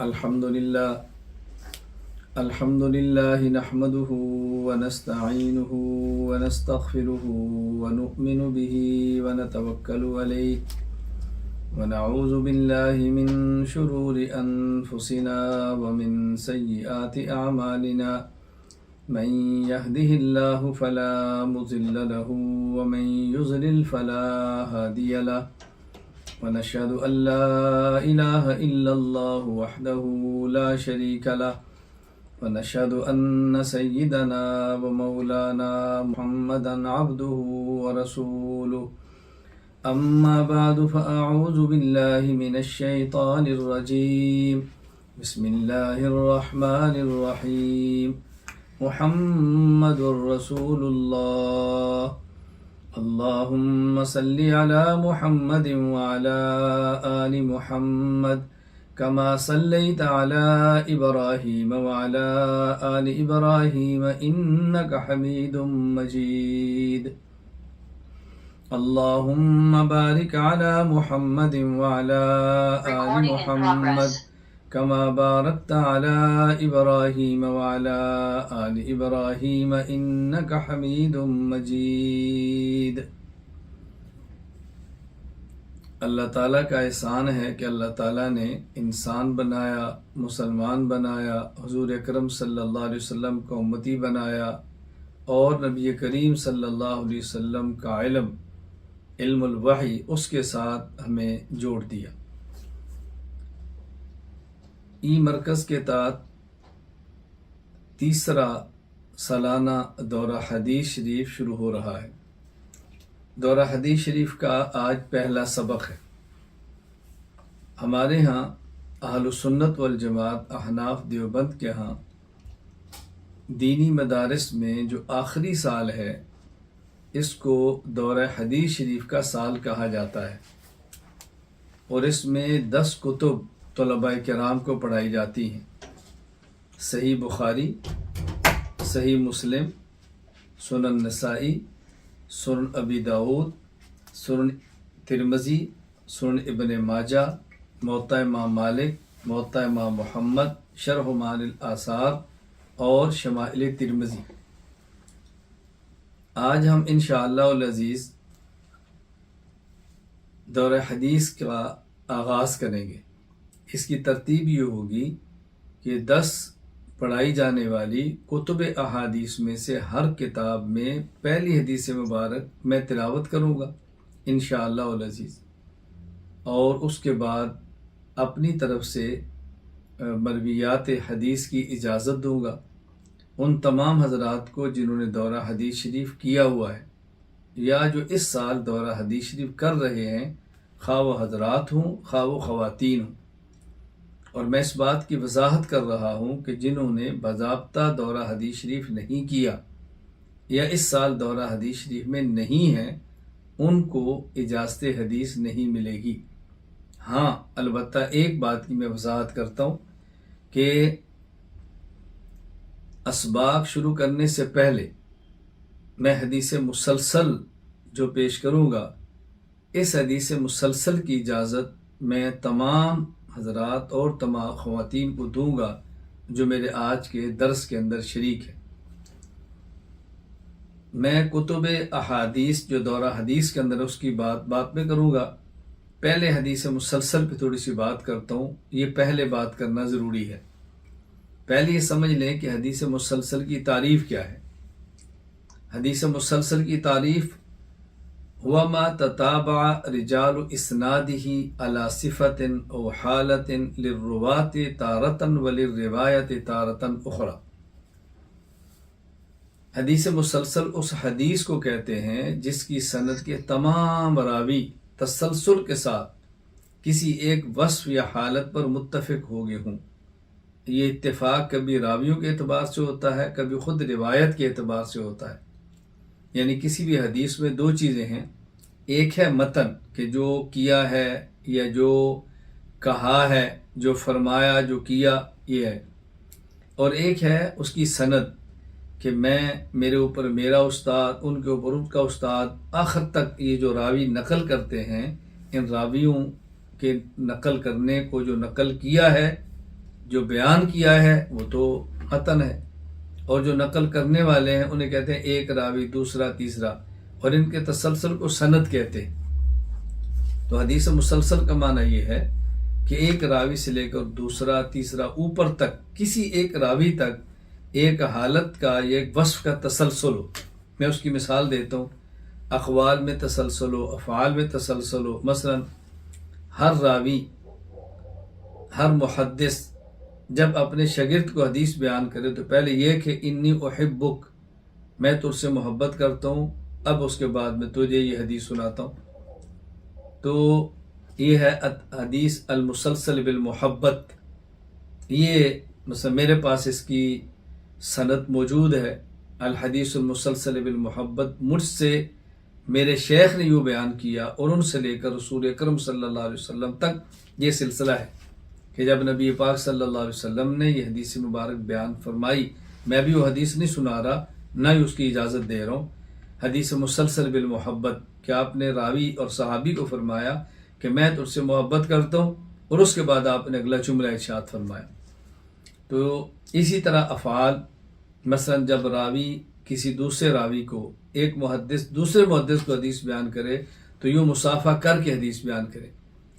الحمد لله نحمده ونستعينه ونستغفره ونؤمن به ونتوكل عليه ونعوذ بالله من شرور أنفسنا ومن سيئات أعمالنا من يهده الله فلا مضل له ومن يضلل فلا هادي له ونشهد أن لا إله إلا الله وحده لا شريك له ونشهد أن سيدنا ومولانا محمدا عبده ورسوله أما بعد فأعوذ بالله من الشيطان الرجيم بسم الله الرحمن الرحيم محمد رسول الله اللهم صل على محمد وعلى آل محمد كما صليت على إبراهيم وعلى آل إبراهيم إنك حميد مجيد اللهم بارك على محمد وعلى آل محمد كما باركت على إبراهيم وعلى آل إبراهيم إنك حميد مجيد۔ اللہ تعالیٰ کا احسان ہے کہ اللہ تعالیٰ نے انسان بنایا، مسلمان بنایا، حضور اکرم صلی اللہ علیہ وسلم کو امتی بنایا اور نبی کریم صلی اللہ علیہ وسلم کا علم الوحی اس کے ساتھ ہمیں جوڑ دیا۔ ای مرکز کے تحت تیسرا سالانہ دورہ حدیث شریف شروع ہو رہا ہے۔ دورہ حدیث شریف کا آج پہلا سبق ہے۔ ہمارے ہاں اہل سنت والجماعت احناف دیوبند کے ہاں دینی مدارس میں جو آخری سال ہے اس کو دورہ حدیث شریف کا سال کہا جاتا ہے، اور اس میں 10 کتب طلباء کرام کو پڑھائی جاتی ہیں۔ صحیح بخاری، صحیح مسلم، سنن نسائی، سنن ابی داود، سنن ترمذی، سنن ابن ماجہ، موطا امام مالک، موطا امام محمد، شرح معانی الآثار اور شمائل ترمذی۔ آج ہم انشاءاللہ العزیز دورہ حدیث کا آغاز کریں گے۔ اس کی ترتیب یہ ہوگی کہ 10 پڑھائی جانے والی کتب احادیث میں سے ہر کتاب میں پہلی حدیث مبارک میں تلاوت کروں گا انشاءاللہ العزیز، اور اس کے بعد اپنی طرف سے مرویات حدیث کی اجازت دوں گا ان تمام حضرات کو جنہوں نے دورہ حدیث شریف کیا ہوا ہے یا جو اس سال دورہ حدیث شریف کر رہے ہیں، خواہ وہ حضرات ہوں خواہ وہ خواتین ہوں۔ اور میں اس بات کی وضاحت کر رہا ہوں کہ جنہوں نے باضابطہ دورہ حدیث شریف نہیں کیا یا اس سال دورہ حدیث شریف میں نہیں ہیں، ان کو اجازت حدیث نہیں ملے گی۔ ہاں، البتہ ایک بات کی میں وضاحت کرتا ہوں کہ اسباق شروع کرنے سے پہلے میں حدیث مسلسل جو پیش کروں گا، اس حدیث مسلسل کی اجازت میں تمام حضرات اور تمام خواتین کو دوں گا جو میرے آج کے درس کے اندر شریک ہیں۔ میں کتب احادیث جو دورہ حدیث کے اندر اس کی بات میں کروں گا۔ پہلے حدیث مسلسل پہ تھوڑی سی بات کرتا ہوں، یہ پہلے بات کرنا ضروری ہے۔ پہلے یہ سمجھ لیں کہ حدیث مسلسل کی تعریف کیا ہے۔ حدیث مسلسل کی تعریف هو ما تتابع رجال اسناده على صفة او حالة للرواة تارة وللروایت تارة اخرى۔ حدیث مسلسل اس حدیث کو کہتے ہیں جس کی سند کے تمام راوی تسلسل کے ساتھ کسی ایک وصف یا حالت پر متفق ہو گئے ہوں۔ یہ اتفاق کبھی راویوں کے اعتبار سے ہوتا ہے، کبھی خود روایت کے اعتبار سے ہوتا ہے۔ یعنی کسی بھی حدیث میں 2 چیزیں ہیں، ایک ہے متن کہ جو کیا ہے یا جو کہا ہے، جو فرمایا، جو کیا، یہ ہے، اور ایک ہے اس کی سند کہ میرے اوپر میرا استاد، ان کے اوپر ان کا استاد، آخر تک یہ جو راوی نقل کرتے ہیں، ان راویوں کے نقل کرنے کو جو نقل کیا ہے جو بیان کیا ہے وہ تو متن ہے، اور جو نقل کرنے والے ہیں انہیں کہتے ہیں ایک راوی، دوسرا، تیسرا، اور ان کے تسلسل کو سند کہتے ہیں۔ تو حدیث مسلسل کا معنی یہ ہے کہ ایک راوی سے لے کر دوسرا، تیسرا، اوپر تک کسی ایک راوی تک ایک حالت کا یا ایک وصف کا تسلسل ہو۔ میں اس کی مثال دیتا ہوں، اقوال میں تسلسل ہو، افعال میں تسلسل ہو۔ مثلا ہر راوی، ہر محدث جب اپنے شاگرد کو حدیث بیان کرے تو پہلے یہ کہ انی احبک، میں تجھ سے محبت کرتا ہوں، اب اس کے بعد میں تجھے یہ حدیث سناتا ہوں۔ تو یہ ہے حدیث المسلسل بالمحبت۔ یہ مثلا میرے پاس اس کی سند موجود ہے، الحدیث المسلسل بالمحبت، مجھ سے میرے شیخ نے یوں بیان کیا، اور ان سے لے کر رسول اکرم صلی اللہ علیہ وسلم تک یہ سلسلہ ہے کہ جب نبی پاک صلی اللہ علیہ وسلم نے یہ حدیث مبارک بیان فرمائی، میں بھی وہ حدیث نہیں سنا رہا، نہ ہی اس کی اجازت دے رہا ہوں۔ حدیث مسلسل بالمحبت کہ آپ نے راوی اور صحابی کو فرمایا کہ میں تجھ سے محبت کرتا ہوں، اور اس کے بعد آپ نے اگلا جملہ ارشاد فرمایا۔ تو اسی طرح افعال، مثلا جب راوی کسی دوسرے راوی کو، ایک محدث دوسرے محدث کو حدیث بیان کرے تو یوں مصافحہ کر کے حدیث بیان کرے۔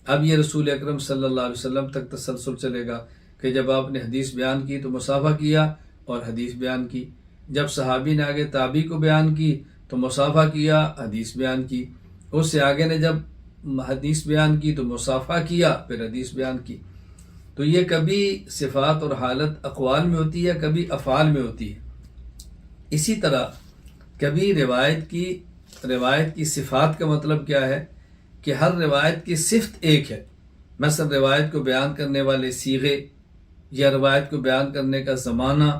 اب یہ رسول اکرم صلی اللہ علیہ وسلم تک تسلسل چلے گا کہ جب آپ نے حدیث بیان کی تو مصافحہ کیا اور حدیث بیان کی، جب صحابی نے آگے تابعی کو بیان کی تو مصافحہ کیا، حدیث بیان کی، اس سے آگے نے جب حدیث بیان کی تو مصافحہ کیا، پھر حدیث بیان کی۔ تو یہ کبھی صفات اور حالت اقوال میں ہوتی ہے، کبھی افعال میں ہوتی ہے۔ اسی طرح کبھی روایت کی صفات کا مطلب کیا ہے کہ ہر روایت کی صفت ایک ہے۔ مثلا روایت کو بیان کرنے والے صیغے، یا روایت کو بیان کرنے کا زمانہ،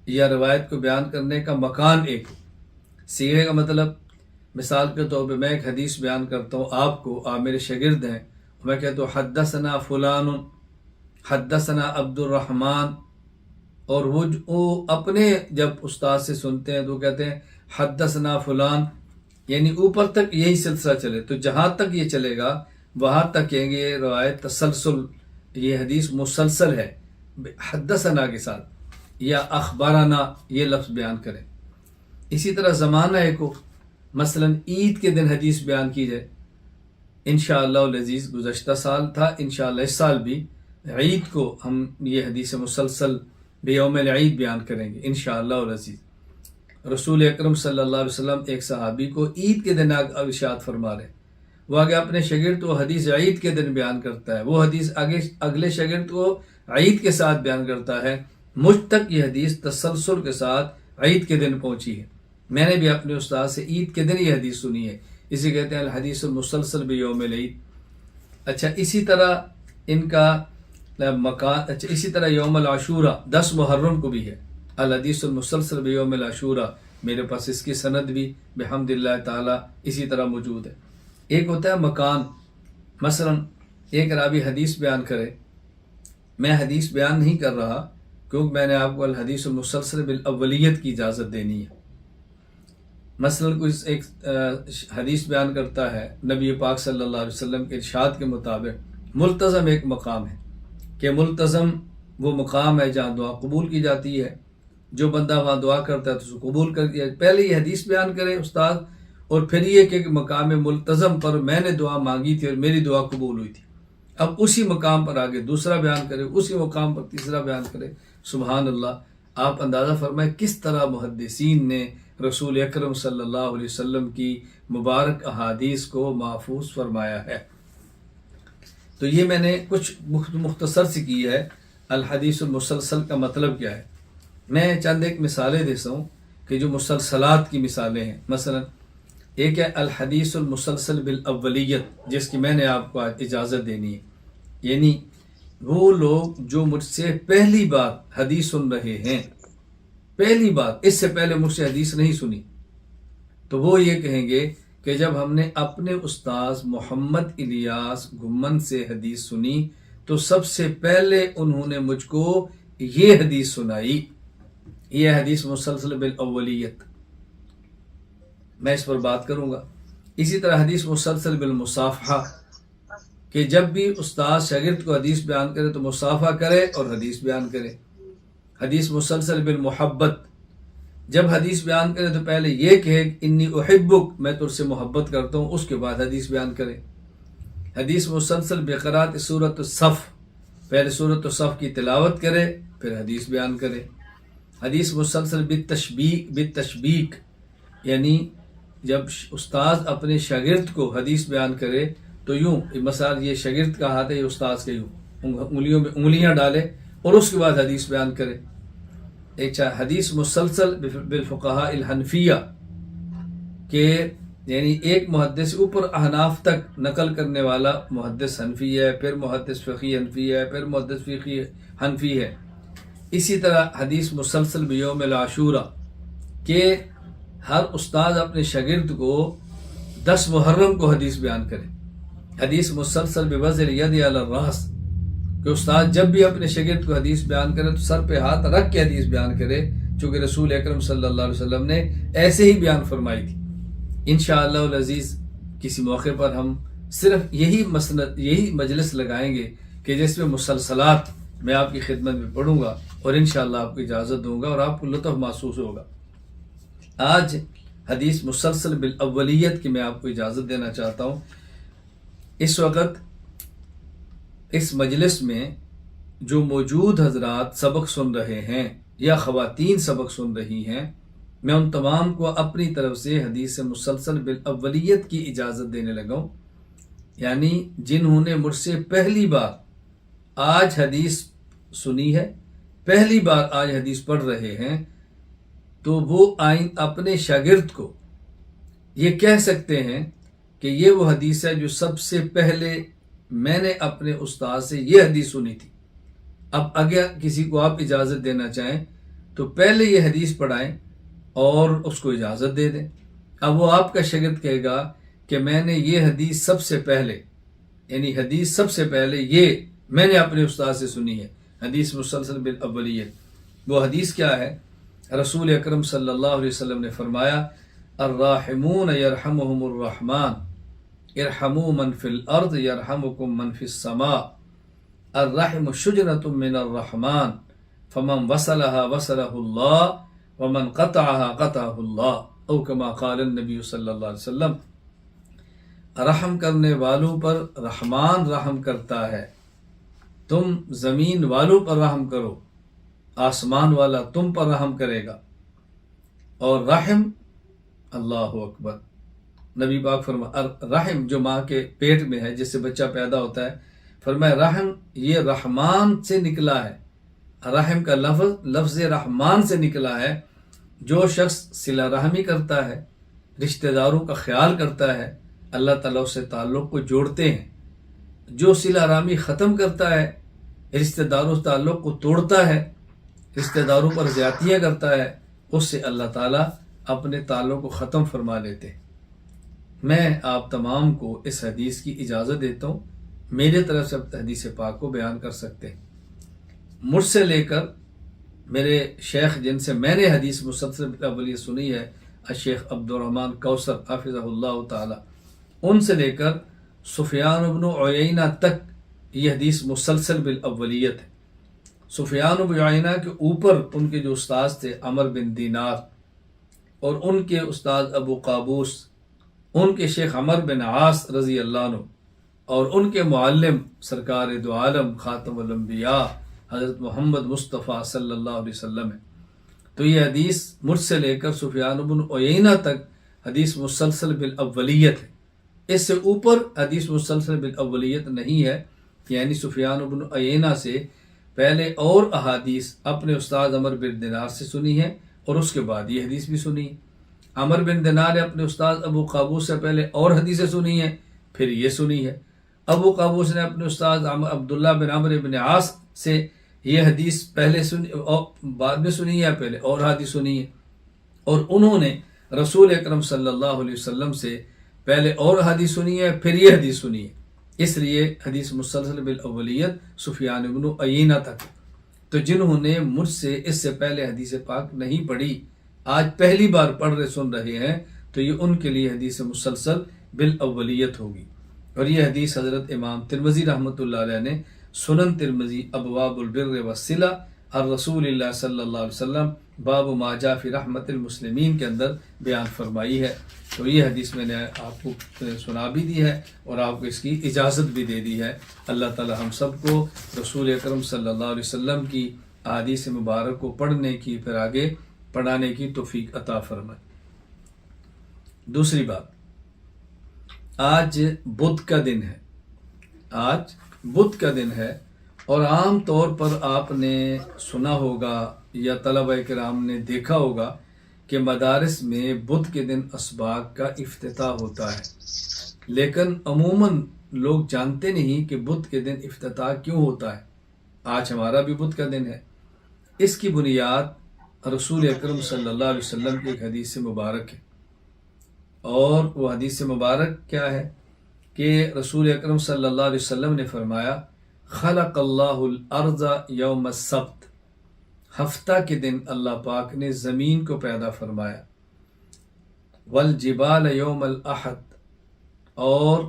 یا روایت کو بیان کرنے کا مکان ایک ہو۔ صیغے کا مطلب، مثال کے طور پہ میں ایک حدیث بیان کرتا ہوں آپ کو، آپ میرے شاگرد ہیں، میں کہتا ہوں حدثنا فلان، حدثنا عبد الرحمن، اور وہ اپنے جب استاد سے سنتے ہیں تو کہتے ہیں حدثنا فلان، یعنی اوپر تک یہی سلسلہ چلے۔ تو جہاں تک یہ چلے گا وہاں تک کہیں گے یہ روایت تسلسل، یہ حدیث مسلسل ہے حدثنا کے ساتھ، یا اخبارنا یہ لفظ بیان کریں۔ اسی طرح زمانہ ایک ہو، مثلا عید کے دن حدیث بیان کی جائے، انشاءاللہ العزیز گزشتہ سال تھا، انشاءاللہ اس سال بھی عید کو ہم یہ حدیث مسلسل بیوم العید بیان کریں گے انشاءاللہ العزیز۔ رسول اکرم صلی اللہ علیہ وسلم ایک صحابی کو عید کے دن ارشاد فرما رہے، وہ آگے اپنے شاگرد کو حدیث عید کے دن بیان کرتا ہے، وہ حدیث آگے اگلے شاگرد کو عید کے ساتھ بیان کرتا ہے، مجھ تک یہ حدیث تسلسل کے ساتھ عید کے دن پہنچی ہے۔ میں نے بھی اپنے استاد سے عید کے دن یہ حدیث سنی ہے، اسے کہتے ہیں الحدیث المسلسل بیوم العید۔ اچھا اسی طرح ان کا مکان، اچھا اسی طرح یوم العاشورہ 10 محرم کو بھی ہے الحدیث المسلسل بیوم العاشورہ، میرے پاس اس کی سند بھی بحمد اللہ تعالی اسی طرح موجود ہے۔ ایک ہوتا ہے مکان، مثلا ایک راوی حدیث بیان کرے، میں حدیث بیان نہیں کر رہا کیونکہ میں نے آپ کو الحدیث المسلسل بالاولیت کی اجازت دینی ہے۔ مثلا کوئی ایک حدیث بیان کرتا ہے نبی پاک صلی اللہ علیہ وسلم کے ارشاد کے مطابق، ملتزم ایک مقام ہے کہ ملتزم وہ مقام ہے جہاں دعا قبول کی جاتی ہے، جو بندہ وہاں دعا کرتا ہے تو اس کو قبول کر دیا۔ پہلے یہ حدیث بیان کرے استاد، اور پھر یہ کہ مقام ملتزم پر میں نے دعا مانگی تھی اور میری دعا قبول ہوئی تھی، اب اسی مقام پر آگے دوسرا بیان کرے، اسی مقام پر تیسرا بیان کرے۔ سبحان اللہ، آپ اندازہ فرمائیں کس طرح محدثین نے رسول اکرم صلی اللہ علیہ وسلم کی مبارک احادیث کو محفوظ فرمایا ہے۔ تو یہ میں نے کچھ مختصر سی کی ہے الحدیث المسلسل کا مطلب کیا ہے۔ میں چند ایک مثالیں دیتا ہوں کہ جو مسلسلات کی مثالیں ہیں۔ مثلا ایک ہے الحدیث المسلسل بالاولیت، جس کی میں نے آپ کو آج اجازت دینی ہے، یعنی وہ لوگ جو مجھ سے پہلی بار حدیث سن رہے ہیں، پہلی بار، اس سے پہلے مجھ سے حدیث نہیں سنی، تو وہ یہ کہیں گے کہ جب ہم نے اپنے استاذ محمد الیاس گھمن سے حدیث سنی تو سب سے پہلے انہوں نے مجھ کو یہ حدیث سنائی، یہ حدیث مسلسل بالاولیت، میں اس پر بات کروں گا۔ اسی طرح حدیث مسلسل بالمصافحہ کہ جب بھی استاد شاگرد کو حدیث بیان کرے تو مصافحہ کرے اور حدیث بیان کرے. حدیث مسلسل بالمحبت. جب حدیث بیان کرے تو پہلے یہ کہے انی احبک، میں تجھ سے محبت کرتا ہوں، اس کے بعد حدیث بیان کرے. حدیث مسلسل بقراءت سورۃ الصف، پہلے سورۃ الصف کی تلاوت کرے پھر حدیث بیان کرے. حدیث مسلسل بالتشبیک، یعنی جب استاد اپنے شاگرد کو حدیث بیان کرے تو یوں مثال یہ شاگرد کا ہاتھ ہے، یہ استاد کے یوں انگلیوں میں انگلیاں ڈالے اور اس کے بعد حدیث بیان کرے. ایک حدیث مسلسل بالفقہاء الحنفیہ کہ یعنی ایک محدث اوپر احناف تک نقل کرنے والا محدث حنفی ہے، پھر محدث فقی حنفی ہے، پھر محدث فقی حنفی ہے. اسی طرح حدیث مسلسل بیوم العاشورہ کہ ہر استاد اپنے شاگرد کو 10 محرم کو حدیث بیان کرے. حدیث مسلسل بوضع الید علی الراس کہ استاد جب بھی اپنے شاگرد کو حدیث بیان کرے تو سر پہ ہاتھ رکھ کے حدیث بیان کرے، چونکہ رسول اکرم صلی اللہ علیہ وسلم نے ایسے ہی بیان فرمائی تھی. انشاءاللہ العزیز کسی موقع پر ہم صرف یہی مجلس لگائیں گے کہ جس میں مسلسلات میں آپ کی خدمت میں پڑھوں گا اور انشاءاللہ آپ کو اجازت دوں گا اور آپ کو لطف محسوس ہوگا. آج حدیث مسلسل بالاولیت کی میں آپ کو اجازت دینا چاہتا ہوں. اس وقت اس مجلس میں جو موجود حضرات سبق سن رہے ہیں یا خواتین سبق سن رہی ہیں، میں ان تمام کو اپنی طرف سے حدیث مسلسل بالاولیت کی اجازت دینے لگا ہوں. یعنی جنہوں نے مجھ سے پہلی بار آج حدیث سنی ہے، پہلی بار آج حدیث پڑھ رہے ہیں، تو وہ اپنے شاگرد کو یہ کہہ سکتے ہیں کہ یہ وہ حدیث ہے جو سب سے پہلے میں نے اپنے استاد سے یہ حدیث سنی تھی. اب اگر کسی کو آپ اجازت دینا چاہیں تو پہلے یہ حدیث پڑھائیں اور اس کو اجازت دے دیں. اب وہ آپ کا شاگرد کہے گا کہ میں نے یہ حدیث سب سے پہلے، یعنی حدیث سب سے پہلے یہ میں نے اپنے استاد سے سنی ہے، حدیث مسلسل بالاولیت. وہ حدیث کیا ہے؟ رسول اکرم صلی اللہ علیہ وسلم نے فرمایا الراحمون یرحمہم الرحمن ارحموا من فی الارض یرحمکم من فی السماء الرحم شجرۃ من الرحمن فمن وصلها وصلہ اللہ ومن قطعها قطعہ اللہ او کما قال النبی صلی اللہ علیہ وسلم. رحم کرنے والوں پر رحمان رحم کرتا ہے، تم زمین والوں پر رحم کرو، آسمان والا تم پر رحم کرے گا. اور رحم، اللہ اکبر، نبی پاک فرمایا رحم جو ماں کے پیٹ میں ہے جس سے بچہ پیدا ہوتا ہے، فرمایا رحم یہ رحمان سے نکلا ہے. رحم کا لفظ رحمان سے نکلا ہے. جو شخص صلہ رحمی کرتا ہے، رشتہ داروں کا خیال کرتا ہے، اللہ تعالیٰ سے تعلق کو جوڑتے ہیں. جو صلہ رحمی ختم کرتا ہے، رشتہ داروں سے تعلق کو توڑتا ہے، رشتہ داروں پر زیادتیاں کرتا ہے، اس سے اللہ تعالیٰ اپنے تعلق کو ختم فرما لیتے ہیں. میں آپ تمام کو اس حدیث کی اجازت دیتا ہوں، میرے طرف سے حدیث پاک کو بیان کر سکتے ہیں. مجھ سے لے کر میرے شیخ جن سے میں نے حدیث مسلسل بالاولیت سنی ہے، الشیخ عبد الرحمن کوثر حافظہ اللہ تعالی، ان سے لے کر سفیان بن عیینہ تک یہ حدیث مسلسل بالاولیت ہے. سفیان بن عیینہ کے اوپر ان کے جو استاد تھے عمر بن دینار، اور ان کے استاد ابو قابوس، ان کے شیخ عمر بن عاص رضی اللہ عنہ، اور ان کے معلم سرکار دو عالم خاتم الانبیاء حضرت محمد مصطفیٰ صلی اللہ علیہ وسلم ہے. تو یہ حدیث مجھ سے لے کر سفیان بن عیینہ تک حدیث مسلسل بالاولیت ہے. اس سے اوپر حدیث مسلسل بالاولیت نہیں ہے. یعنی سفیان بن عیینہ سے پہلے اور احادیث اپنے استاد عمر بن دینار سے سنی ہے اور اس کے بعد یہ حدیث بھی سنی ہے. عمر بن دینار نے اپنے استاد ابو قابوس سے پہلے اور حدیثیں سنی ہیں، پھر یہ سنی ہے. ابو قابوس نے اپنے استاد عبداللہ بن عمرو بن عاص سے یہ حدیث پہلے سنی اور بعد میں سنی ہے، پہلے اور حدیث سنی ہے. اور انہوں نے رسول اکرم صلی اللہ علیہ وسلم سے پہلے اور حدیث سنی ہے، پھر یہ حدیث سنی ہے. اس لیے حدیث مسلسل بالاولیت سفیان بن عیینہ تک. تو جنہوں نے مجھ سے اس سے پہلے حدیث پاک نہیں پڑھی، آج پہلی بار پڑھ رہے سن رہے ہیں، تو یہ ان کے لیے حدیث مسلسل بالاولیت ہوگی. اور یہ حدیث حضرت امام ترمذی رحمۃ اللہ علیہ نے سنن ترمذی ابواب البر والصلہ الرسول اللہ صلی اللہ علیہ وسلم باب ما جاء فی رحمت المسلمین کے اندر بیان فرمائی ہے۔ تو یہ حدیث میں نے آپ کو سنا بھی دی ہے اور آپ کو اس کی اجازت بھی دے دی ہے۔ اللہ تعالی ہم سب کو رسول اکرم صلی اللہ علیہ وسلم کی احادیث مبارک کو پڑھنے کی پھر آگے پڑھانے کی توفیق عطا فرمائے۔ دوسری بات، آج بدھ کا دن ہے، آج بدھ کا دن ہے، اور عام طور پر آپ نے سنا ہوگا یا طلبہ کرام نے دیکھا ہوگا کہ مدارس میں بدھ کے دن اسباق کا افتتاح ہوتا ہے، لیکن عموماً لوگ جانتے نہیں کہ بدھ کے دن افتتاح کیوں ہوتا ہے۔ آج ہمارا بھی بدھ کا دن ہے۔ اس کی بنیاد رسول اکرم صلی اللہ علیہ وسلم کی ایک حدیث مبارک ہے، اور وہ حدیث مبارک کیا ہے کہ رسول اکرم صلی اللہ علیہ وسلم نے فرمایا خلق اللہ الارض یوم السبت، ہفتہ کے دن اللہ پاک نے زمین کو پیدا فرمایا، والجبال یوم الاحد، اور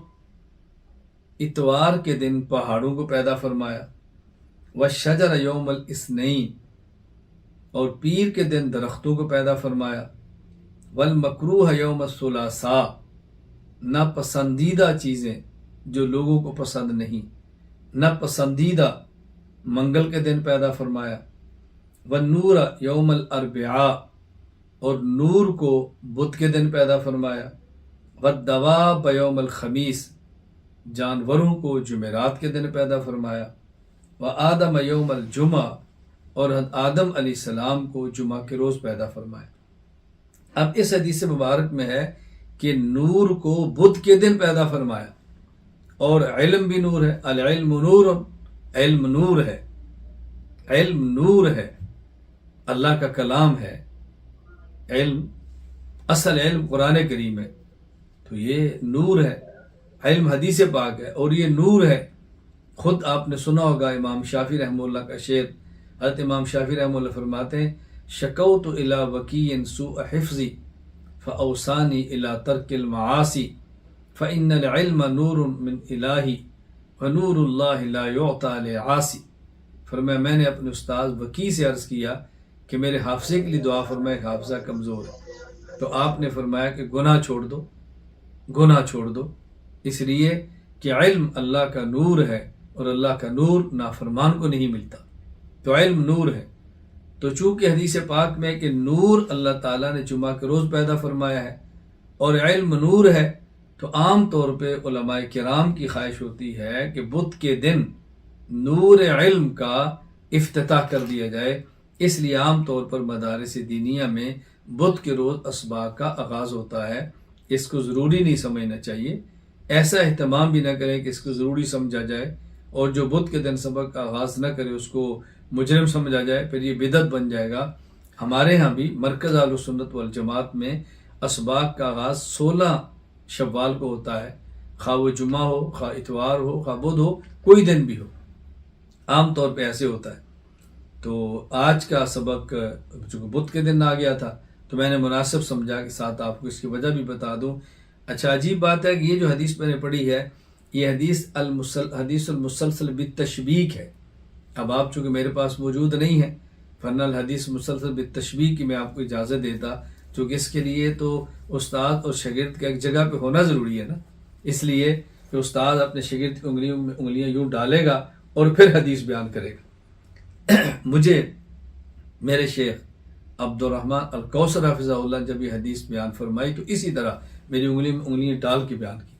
اتوار کے دن پہاڑوں کو پیدا فرمایا، والشجر یوم الاثنین، اور پیر کے دن درختوں کو پیدا فرمایا، والمکروہ یوم الثلاثاء، ناپسندیدہ چیزیں جو لوگوں کو پسند نہیں، ناپسندیدہ منگل کے دن پیدا فرمایا، والنور یوم الاربعاء، اور نور کو بدھ کے دن پیدا فرمایا، والدواب یوم الخمیس، جانوروں کو جمعرات کے دن پیدا فرمایا، وآدم یوم الجمعہ، اور آدم علیہ السلام کو جمعہ کے روز پیدا فرمایا۔ اب اس حدیث مبارک میں ہے کہ نور کو بدھ کے دن پیدا فرمایا، اور علم بھی نور ہے، العلم نور، علم نور ہے، علم نور ہے، اللہ کا کلام ہے، علم اصل علم قرآن کریم ہے، تو یہ نور ہے، علم حدیث پاک ہے، اور یہ نور ہے۔ خود آپ نے سنا ہوگا امام شافعی رحمہ اللہ کا شعر، حضرت امام شافعی رحمہ اللہ فرماتے ہیں شکوت الی وکیع سوء حفظی فاوصانی الی ترک المعاصی فإن العلم نور من الہی ونور اللہ لا یعطى لعاصی۔ فرمایا میں نے اپنے استاد وکیع سے عرض کیا کہ میرے حافظے کے لیے دعا فرمائے، حافظہ کمزور ہے، تو آپ نے فرمایا کہ گناہ چھوڑ دو، گناہ چھوڑ دو، اس لیے کہ علم اللہ کا نور ہے، اور اللہ کا نور نافرمان کو نہیں ملتا، تو علم نور ہے۔ تو چونکہ حدیث پاک میں کہ نور اللہ تعالیٰ نے جمعہ کے روز پیدا فرمایا ہے اور علم نور ہے، تو عام طور پہ علماء کرام کی خواہش ہوتی ہے کہ بدھ کے دن نور علم کا افتتاح کر دیا جائے، اس لیے عام طور پر مدارس دینیہ میں بدھ کے روز اسباق کا آغاز ہوتا ہے۔ اس کو ضروری نہیں سمجھنا چاہیے، ایسا اہتمام بھی نہ کریں کہ اس کو ضروری سمجھا جائے، اور جو بدھ کے دن سبق کا آغاز نہ کرے اس کو مجرم سمجھا جائے، پھر یہ بدعت بن جائے گا۔ ہمارے ہاں بھی مرکز اہل سنت والجماعت میں اسباق کا آغاز 16 شوال کو ہوتا ہے، خواہ وہ جمعہ ہو، خواہ اتوار ہو، خواہ بدھ ہو، کوئی دن بھی ہو، عام طور پہ ایسے ہوتا ہے۔ تو آج کا سبق چونکہ بدھ کے دن آ گیا تھا تو میں نے مناسب سمجھا کہ ساتھ آپ کو اس کی وجہ بھی بتا دوں۔ اچھا عجیب بات ہے کہ یہ جو حدیث میں نے پڑھی ہے یہ حدیث المسلسل بالتشبیک ہے۔ اب آپ چونکہ میرے پاس موجود نہیں ہے ورنہ الحدیث مسلسل بالتشبیک کی میں آپ کو اجازت دیتا، چونکہ اس کے لیے تو استاد اور شاگرد کا ایک جگہ پہ ہونا ضروری ہے نا، اس لیے کہ استاد اپنے شاگرد کی انگلیوں میں انگلیاں یوں ڈالے گا اور پھر حدیث بیان کرے گا۔ مجھے میرے شیخ عبد الرحمن الکوثر حفظہ اللہ جب یہ حدیث بیان فرمائی تو اسی طرح میری انگلی میں انگلیاں ڈال کے بیان کی،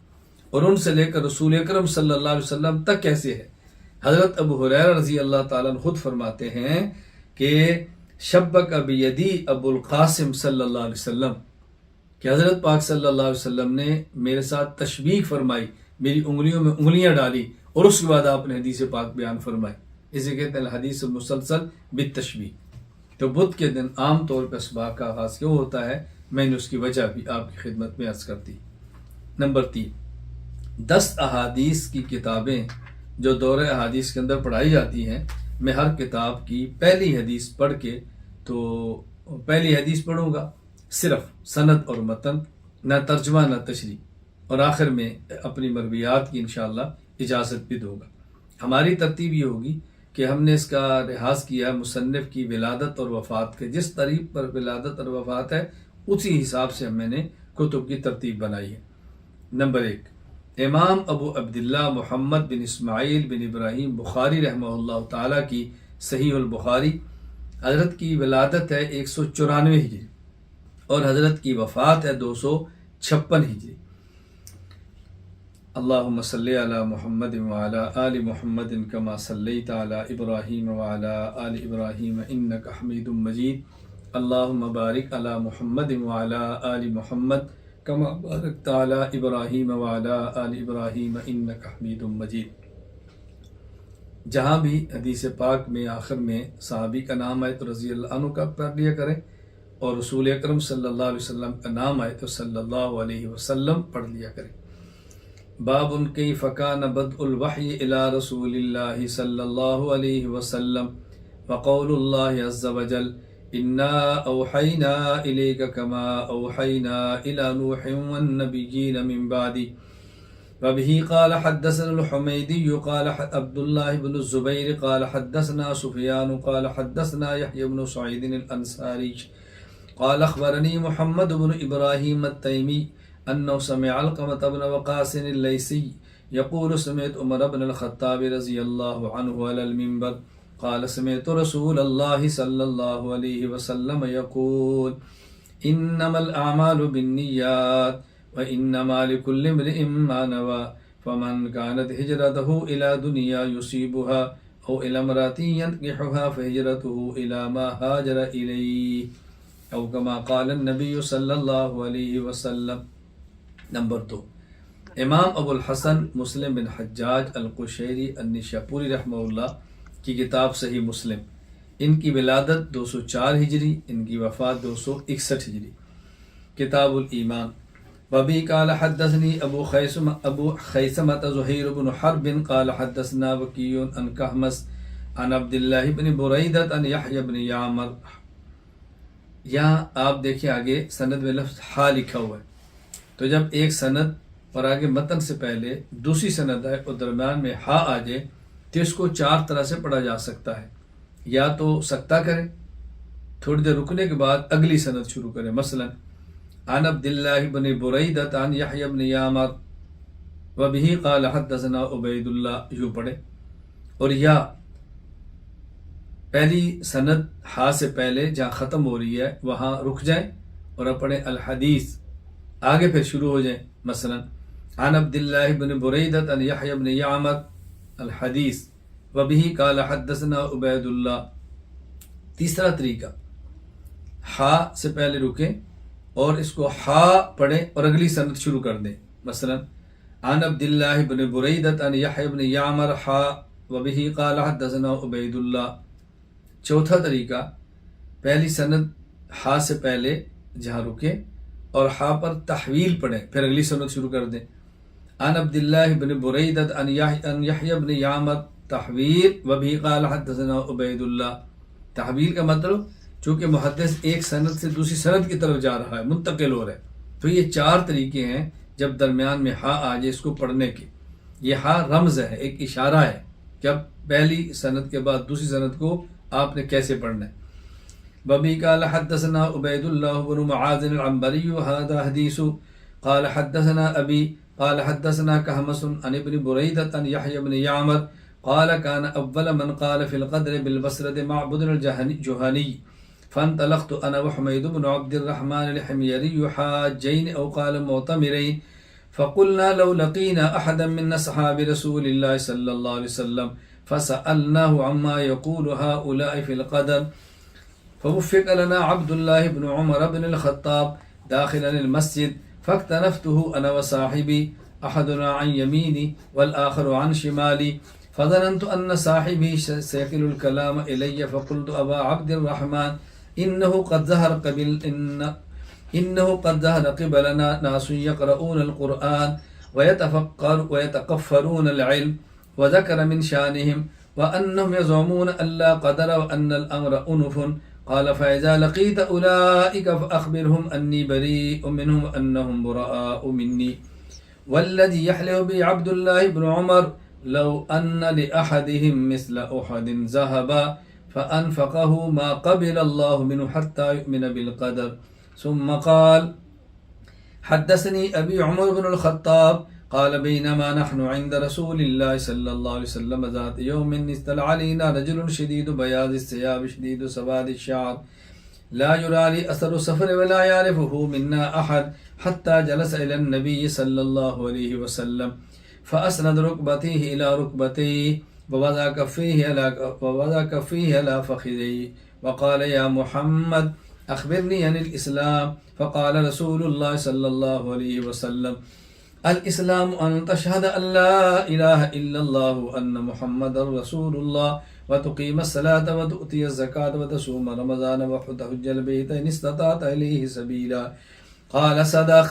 اور ان سے لے کر رسول اکرم صلی اللہ علیہ وسلم تک کیسے ہے۔ حضرت ابو ہریرہ رضی اللہ تعالیٰ عنہ خود فرماتے ہیں کہ شبک بیدی ابو القاسم صلی اللہ علیہ وسلم، کہ حضرت پاک صلی اللہ علیہ وسلم نے میرے ساتھ تشبیک فرمائی، میری انگلیوں میں انگلیاں ڈالی، اور اس کے بعد آپ نے حدیث پاک بیان فرمائی۔ اسے کہتے ہیں الحدیث المسلسل بالتشبیک۔ تو بدھ کے دن عام طور پر اسباق کا آغاز کیوں ہوتا ہے، میں نے اس کی وجہ بھی آپ کی خدمت میں عرض کر دی۔ نمبر 3، 10 احادیث کی کتابیں جو دورہ احادیث کے اندر پڑھائی جاتی ہیں، میں ہر کتاب کی پہلی حدیث پڑھ کے تو پہلی حدیث پڑھوں گا، صرف سند اور متن، نہ ترجمہ نہ تشریح، اور آخر میں اپنی مرویات کی انشاءاللہ اجازت بھی دوں گا۔ ہماری ترتیب یہ ہوگی کہ ہم نے اس کا لحاظ کیا مصنف کی ولادت اور وفات کے، جس طریق پر ولادت اور وفات ہے اسی حساب سے میں نے کتب کی ترتیب بنائی ہے۔ نمبر 1، امام ابو عبداللہ محمد بن اسماعیل بن ابراہیم بخاری رحمہ اللہ تعالیٰ کی صحیح البخاری، حضرت کی ولادت ہے 194 ہجری اور حضرت کی وفات ہے 256 ہجری۔ اللہم صلی علی محمد وعلی آل محمد کما صلیت علی ابراہیم وعلی آل ابراہیم انک حمید مجید۔ اللہم بارک علی محمد وعلی آل محمد کما بارکت علی ابراہیم وعلی آل ابراہیم انک حمید مجید۔ جہاں بھی حدیث پاک میں آخر میں صحابی کا نام آئے تو رضی اللہ عنہ کا پڑھ لیا کریں، اور رسول اکرم صلی اللہ علیہ وسلم کا نام آئے تو صلی اللہ علیہ وسلم پڑھ لیا کریں۔ باب کیف کان بدء الوحی الی رسول اللہ صلی اللہ علیہ وسلم وقول اللہ عز وجل انا اوحینا الیک کما اوحینا الی نوح والنبیین من بعدی۔ وبه قال حدثنا الحمیدی قال عبد الله بن الزبیر قال حدثنا سفیان قال حدثنا یحیی بن سعید الانصاری قال اخبرنی محمد بن ابراہیم التیمی انه سمع علقمة بن وقاص الليثي يقول سمعت عمر بن الخطاب رضی اللہ عنہ على المنبر قال سمعت رسول الله صلی اللہ علیہ وسلم يقول انما الاعمال بالنیات وانما لكل امرئ ما نوى فمن كانت هجرته الى دنيا يصيبها او الى امرأة ينكحها فهجرته الى ما هاجر اليه او كما قال النبي صلی اللہ علیہ وسلم۔ نمبر 2، امام ابو الحسن مسلم بن حجاج القشیری النشاپوری رحمہ اللہ کی کتاب صحیح مسلم، ان کی ولادت 204 ہجری، ان کی وفات 261 ہجری۔ کتاب الایمان، وبی قال حدثنی ابو خیثمۃ زہیر بن حرب قال حدثنا وکیع عن کہمس عن عبداللہ بن بریدۃ عن یحیی بن یعمر۔ یہاں آپ دیکھیں آگے سند میں لفظ ہا لکھا ہوا ہے، تو جب ایک سند اور آگے متن سے پہلے دوسری سند ہے اور درمیان میں ہا آ جائے تو اس کو 4 طرح سے پڑھا جا سکتا ہے۔ یا تو سکتہ کرے، تھوڑی دیر رکنے کے بعد اگلی سند شروع کرے، مثلا عن عبداللہ بن بریدۃ عن یحیی بن یعمر وبہ قال حدثنا عبید اللہ، یوں پڑھے، اور یا پہلی سند ہا سے پہلے جہاں ختم ہو رہی ہے وہاں رک جائیں اور اب پڑھیں الحدیث، آگے پھر شروع ہو جائیں، مثلا عن عبداللہ بن بریدۃ عن یحیی بن یعمر الحدیث وبہ قال حدثنا عبید اللہ۔ تیسرا طریقہ، ہا سے پہلے رکیں اور اس کو ہا پڑھیں اور اگلی سند شروع کر دیں، مثلا عن عبداللہ بن بریدۃ عن یحیی بن یعمر ہا وبہ قال حدثنا عبید اللہ۔ چوتھا طریقہ، پہلی سند ہا سے پہلے جہاں رکیں اور ہا پر تحویل پڑھیں، پھر اگلی سند شروع کر دیں، عن عبداللہ بن بریدۃ عن یحیی بن یعمر تحویل وبہ قال حدثنا عبید اللہ۔ تحویل کا مطلب چونکہ محدث ایک سند سے دوسری سند کی طرف جا رہا ہے، منتقل ہو رہا ہے، تو یہ 4 طریقے ہیں جب درمیان میں ہا آ جائے اس کو پڑھنے کے۔ یہ ہا رمز ہے، ایک اشارہ ہے کہ اب پہلی سند کے بعد دوسری سند کو آپ نے کیسے پڑھنا ہے۔ وبی قال حدثنا عبید اللہ بن معاذ العنبری هذا حدیث قال حدثنا ابی قال حدثنا کہمس عن ابن بریدۃ عن یحیی بن یعمر قال كان اول من قال في القدر بالبصرة معبد الجهني فانطلقت انا وحميد بن عبد الرحمن الحميري حاجين او قال معتمرين فقلنا لو لقينا احدا من اصحاب رسول الله صلى الله عليه وسلم فسألناه عما يقول هؤلاء في القدر فوفق لنا عبد الله بن عمر بن الخطاب داخلا المسجد فاكتنفته انا وصاحبي احدنا عن يميني والاخر عن شمالي فظننت ان صاحبي سيكل الكلام الي فقلت ابا عبد الرحمن انه قد ظهر قبلنا ناس يقرؤون القرآن ويتكفرون العلم وذكر من شانهم وانهم يزعمون ان لا قدر وان الامر انف قال فإذا لقيت أولئك فأخبرهم أني بريء منهم وأنهم براء مني والذي يحلف به عبد الله بن عمر لو أن لأحدهم مثل أحد ذهبا فأنفقه ما قبل الله منه حتى يؤمن بالقدر. ثم قال حدثني أبي عمر بن الخطاب قال بينما نحن عند رسول الله صلى الله عليه وسلم ذات يوم استلع علينا رجل شديد بياض الثياب شديد سواد الشعر لا يرى لي أثر سفر ولا يعرفه منا أحد حتى جلس إلى النبي صلى الله عليه وسلم فأسند ركبتيه إلى ركبتيه ووضع كفيه على فخذيه وقال يا محمد أخبرني عن الإسلام. فقال رسول الله صلى الله عليه وسلم الإسلام أن تشهد أن لا إله إلا الله وأن محمد رسول الله وتقيم الصلاة وتؤتي الزكاة وتصوم رمضان وتحج البيت إن استطعت إليه سبيلا. قال صدق.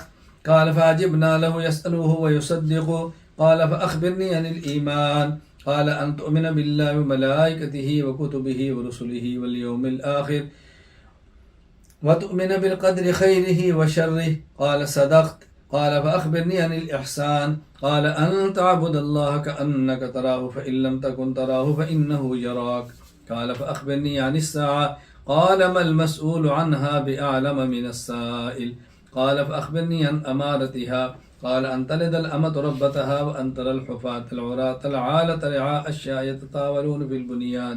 قال فعجبنا له يسأله ويصدق. قال فأخبرني عن الإيمان. قال أن تؤمن بالله وملائكته وكتبه ورسله واليوم الآخر وتؤمن بالقدر خيره وشره. قال صدقت. قال فأخبرني عن الإحسان. قال أن تعبد الله كأنك تراه فإن لم تكن تراه فإنه يراك. قال فأخبرني عن الساعة. قال ما المسؤول عنها بأعلم من السائل. قال فأخبرني عن أمارتها. قال أن تلد الأمة ربتها وأن ترى الحفاة العراة العالة رعاء الشاة يتطاولون في البنيان.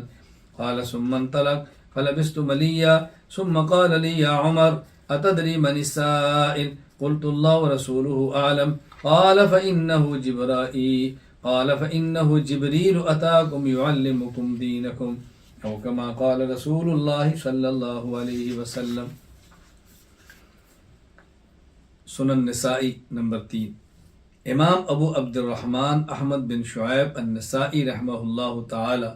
قال ثم انطلق فلبست مليا ثم قال لي يا عمر أتدري من السائل؟ قلت الله ورسوله أعلم. قال فإنه جبرائيل. قال فإنه جبريل أتاكم يعلمكم دينكم أو كما قال رسول الله صلى الله عليه وسلم. سنن نسائی نمبر 3. امام ابو عبد الرحمن احمد بن شعیب النسائی رحمہ اللہ تعالی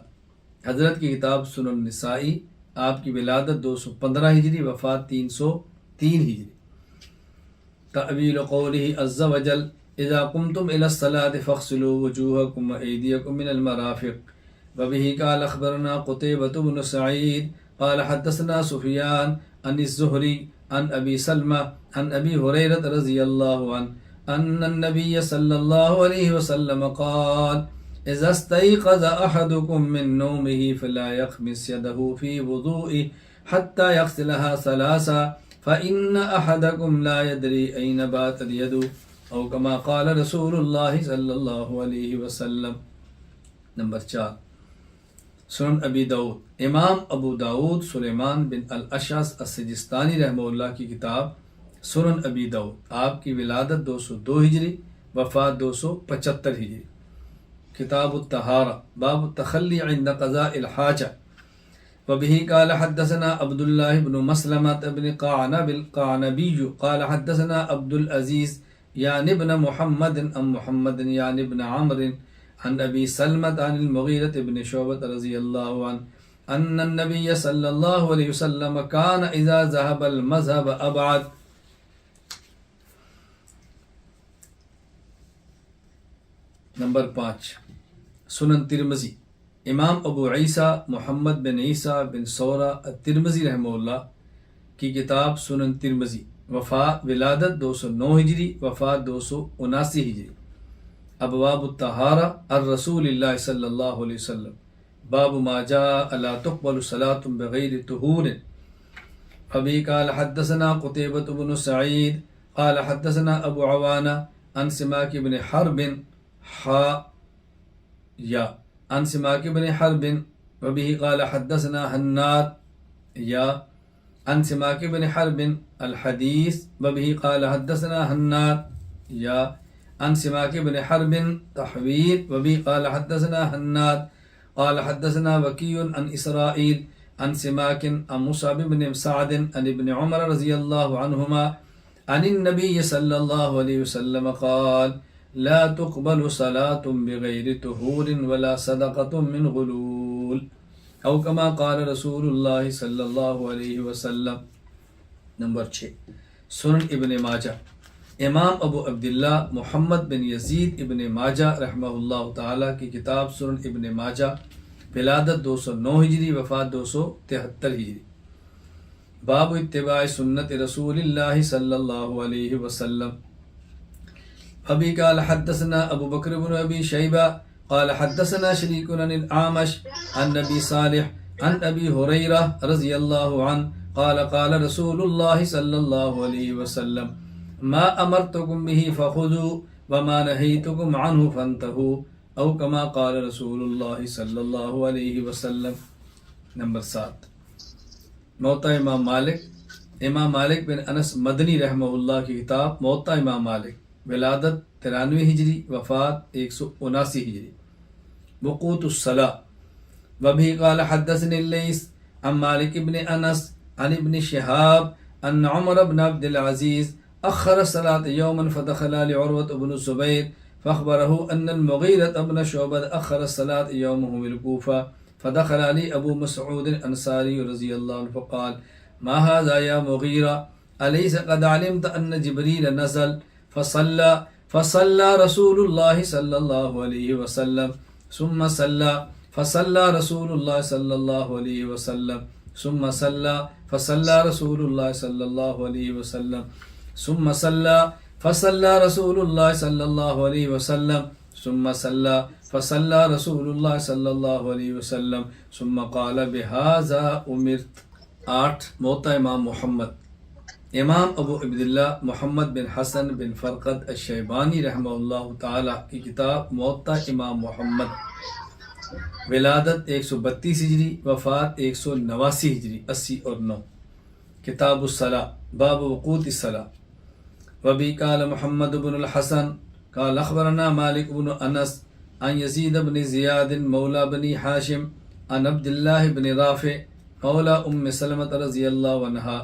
حضرت کی کتاب سنن نسائی، آپ کی ولادت 215 ہجری، وفات 303 ہجری. تعویل قوله عز وجل اذا قمتم الى الصلاة فاغسلوا وجوهكم وايديكم من المرافق. وبه قال اخبرنا قتيبة بن سعيد قال حدثنا سفيان عن الزهري عن ابي سلمة عن ابي هريرة رضي الله عنه ان النبي صلى الله عليه وسلم قال اذا استيقظ احدكم من نومه فلا يغمس يده في وضوئه حتى يغسلها ثلاثا فإن أحدكم لا يدري أين باتت يده أو كما قال رسول الله صلى الله عليه وسلم. نمبر 4. سنن ابی داؤد. امام ابو داؤد سلیمان بن الاشعث السجستانی رحمہ اللہ کی کتاب سنن ابی داؤد، آپ کی ولادت 202 ہجری، وفات 275 ہجری. کتاب الطہارہ، باب التخلی عند قضاء الحاجہ. وبه قال حدثنا عبد الله بن مسلمة بن قعنب القعنبي قال حدثنا عبد العزيز يعني ابن محمد عن محمد يعني ابن عمرو عن أبي سلمة عن المغيرة بن شعبة رضي الله عنه أن النبي صلى الله عليه وسلم كان إذا ذهب المذهب أبعد. نمبر 5. سنن ترمذی. امام ابو عیسیٰ محمد بن عیسیٰ بن سورہ الترمذی رحمہ اللہ کی کتاب سنن ترمذی، ولادت 209 ہجری، وفات 279 ہجری. ابواب الطہارہ الرسول اللہ صلی اللہ علیہ وسلم. باب ما جاء لا تقبل صلاة بغیر طہور. ابی قال حدثنا قتیبة بن سعید قال حدثنا ابو عوانہ عن سماک بن حرب عن سماك بن حرب وبه قال حدثنا هناد عن سماك بن حرب الحديث وبه قال حدثنا هناد عن سماك بن حرب تحويل وبه قال حدثنا هناد قال حدثنا وكيع عن إسرائيل عن سماك عن مصعب بن سعد عن ابن عمر رضي الله عنهما عن النبي صلى الله عليه وسلم قال لا تقبل صلاة بغیر طہور ولا صدقة من غلول او کما قال رسول اللہ صلی اللہ علیہ وسلم. نمبر 6. سنن ابن ماجہ. امام ابو عبداللہ محمد بن یزید ابن ماجہ رحمہ اللہ تعالی کی کتاب سنن ابن ماجہ، ولادت 209 ہجری، وفات 273 ہجری. باب اتباع سنت رسول اللہ صلی اللہ علیہ وسلم. ابھی قال حدثنا ابو بکر بن ابی شیبہ قال حدثنا شریک عن الأعمش عن نبی صالح عن ابی ہریرہ رضی اللہ عنہ قال قال رسول اللہ صلی اللہ علیہ وسلم ما امرتکم به فخذوا وما نهیتکم عنہ فانتهوا او کما قال رسول اللہ صلی اللہ علیہ وسلم۔ نمبر 7، موطا امام مالک بن انس مدنی رحمہ اللہ کی کتاب موطا امام مالک، ولادت 93 ہجری، وفات 179 ہجری۔ وقوت الصلاة وبه قال حدثني الليث عن مالك بن انس عن ابن شهاب ان عمر بن عبد العزيز اخر الصلاة يوما فدخل لعروة بن الزبير فاخبره ان المغيرة بن شعبة اخر الصلاة يومه بالكوفة فدخل علي ابو مسعود الانصاري رضي الله عنه فقال ما هذا يا مغيرة أليس قد علمت أن جبريل نزل فصلى رسول الله صلى الله عليه وسلم ثم فصلى رسول الله صلى الله عليه وسلم ثم فصلى رسول الله صلى الله عليه وسلم ثم فصلى رسول الله صلى الله عليه وسلم ثم فصلى رسول الله صلى الله عليه وسلم ثم قال بهذا أمرت۔ 8، موطا امام محمد، امام ابو عبداللہ محمد بن حسن بن فرقد الشیبانی رحمہ اللہ تعالی کی کتاب موطا امام محمد، ولادت 132 ہجری، وفات 189 ہجری، 80 اور 9۔ کتاب الصلاة، باب وقوت الصلاة۔ وبی قال محمد بن الحسن قال اخبرنا مالک بن انس عن یزید بن زیاد مولا بنی حاشم عن عبد اللہ بن رافع مولا ام سلمۃ رضی اللہ عنہا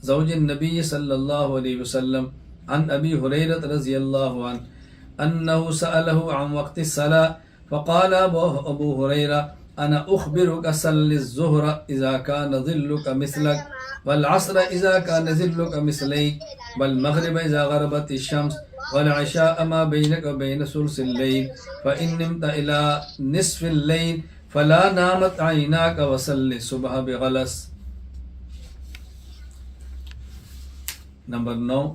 زوج النبی صلی اللہ علیہ وسلم عن ابی ہریرۃ رضی اللہ عنہ انہ سألہ عن وقت الصلاة فقال ابو ہریرہ انا اخبرک صلی الظہر اذا کان ظلک مثلک والعصر اذا کان ظلک مثلیک والمغرب اذا غربت الشمس والعشاء ما بینک وبین ثلث اللیل فإن نمت الى نصف اللیل فلا نامت عیناک وصلی صبح بغلس۔ نمبر 9،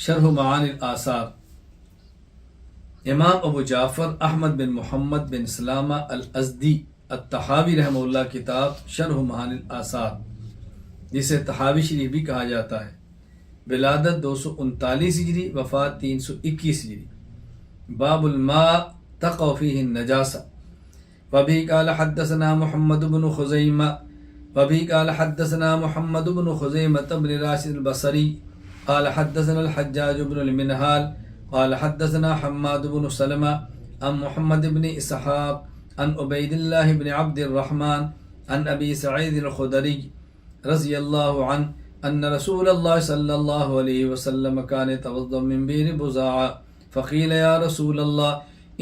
شرح معانی الآثار، امام ابو جعفر احمد بن محمد بن سلامہ الازدی الطحاوی رحمہ اللہ کتاب شرح معانی الآثار، جسے طحاوی شریف بھی کہا جاتا ہے، ولادت 239 ہجری، وفات 321 ہجری۔ باب الماء تقع فیہ النجاسہ۔ وبه قال حدثنا محمد بن خزیمة بن راشد البصری قال حدثنا الحجاج بن المنهال قال حدثنا حماد بن سلمة عن محمد بن اسحاق عن عبید اللہ بن عبد الرحمن عن ابی سعید الخدری رضی اللہ عنہ ان رسول اللہ صلی اللہ علیہ وسلم كان يتوضأ من بئر بزاعة فقیل یا رسول اللہ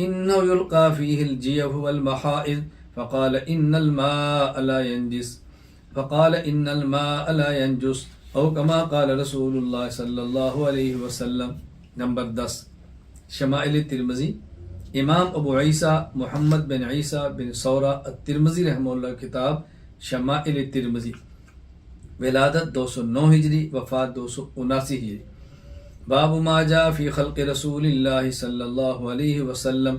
إنه يلقى فيه الجيف والمحائض فقال إن الماء لا ينجس أو كما قال رسول الله صلى الله عليه وسلم۔ نمبر 10، شمائل الترمذی، امام ابو عیسیٰ محمد بن عیسیٰ بن ثورہ الترمذی رحمہ اللہ کتاب شمائل الترمذی، ولادت 209 ہجری، وفات 279 ہجری۔ باب ما جاء في خلق رسول الله صلى الله عليه وسلم۔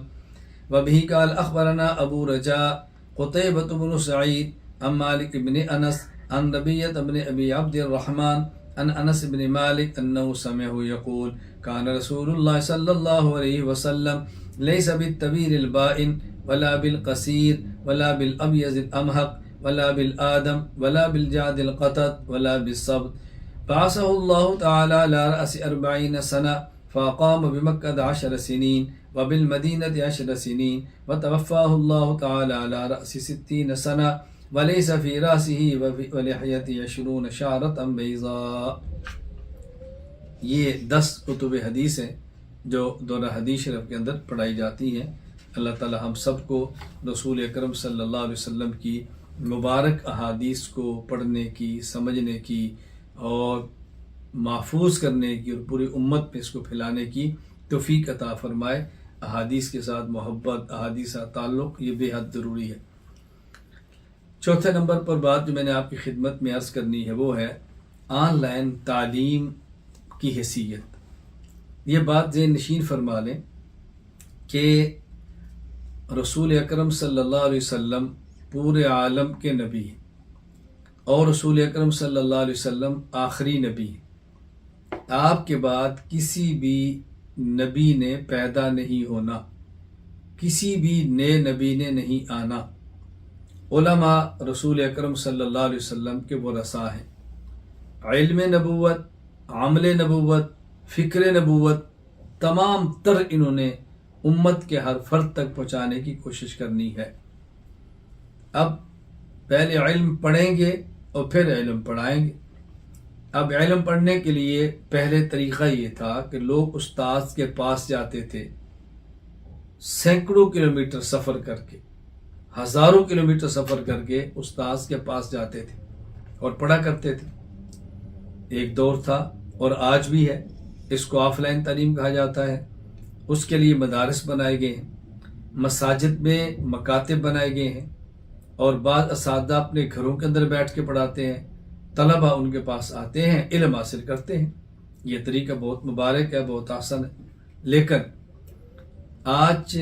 وبه قال اخبرنا ابو رجاء قتيبة بن سعيد عن مالك بن انس عن ربيعة بن ابي عبد الرحمن عن انس بن مالك انه سمعه يقول كان رسول الله صلى الله عليه وسلم ليس بالطويل البائن ولا بالقصير ولا بالابيض الامهق ولا بالآدم ولا بالجعد القطط ولا بالصبت، بعثه الله تعالى على رأس 40 سنة فأقام بمكة 10 سنين وبالمدينة 10 سنين وتوفاه الله تعالى على رأس 60 سنة وليس في رأسه ولحيته 20 شعرة بيضاء۔ یہ 10 کتب حدیث ہیں جو دورہ حدیث شریف کے اندر پڑھائی جاتی ہیں۔ اللہ تعالی ہم سب کو رسول اکرم صلی اللہ علیہ وسلم کی مبارک احادیث کو پڑھنے کی، سمجھنے کی اور محفوظ کرنے کی اور پوری امت پہ اس کو پھیلانے کی توفیق عطا فرمائے۔ احادیث کے ساتھ محبت، احادیث کا تعلق یہ بے حد ضروری ہے۔ چوتھے نمبر پر بات جو میں نے آپ کی خدمت میں عرض کرنی ہے وہ ہے آن لائن تعلیم کی حیثیت۔ یہ بات ذہن نشین فرما لیں کہ رسول اکرم صلی اللہ علیہ وسلم پورے عالم کے نبی ہیں اور رسول اکرم صلی اللہ علیہ وسلم آخری نبی ہیں. آپ کے بعد کسی بھی نبی نے پیدا نہیں ہونا، کسی بھی نئے نبی نے نہیں آنا. علماء رسول اکرم صلی اللہ علیہ وسلم کے ورثاء ہیں. علم نبوت، عمل نبوت، فکر نبوت تمام تر انہوں نے امت کے ہر فرد تک پہنچانے کی کوشش کرنی ہے. اب پہلے علم پڑھیں گے اور پھر علم پڑھائیں گے. اب علم پڑھنے کے لیے پہلے طریقہ یہ تھا کہ لوگ استاذ کے پاس جاتے تھے، سینکڑوں کلومیٹر سفر کر کے، ہزاروں کلومیٹر سفر کر کے استاذ کے پاس جاتے تھے اور پڑھا کرتے تھے. ایک دور تھا اور آج بھی ہے، اس کو آف لائن تعلیم کہا جاتا ہے. اس کے لیے مدارس بنائے گئے ہیں، مساجد میں مکاتب بنائے گئے ہیں اور بعض اساتذہ اپنے گھروں کے اندر بیٹھ کے پڑھاتے ہیں. طلبہ ان کے پاس آتے ہیں، علم حاصل کرتے ہیں. یہ طریقہ بہت مبارک ہے، بہت آسان ہے. لیکن آج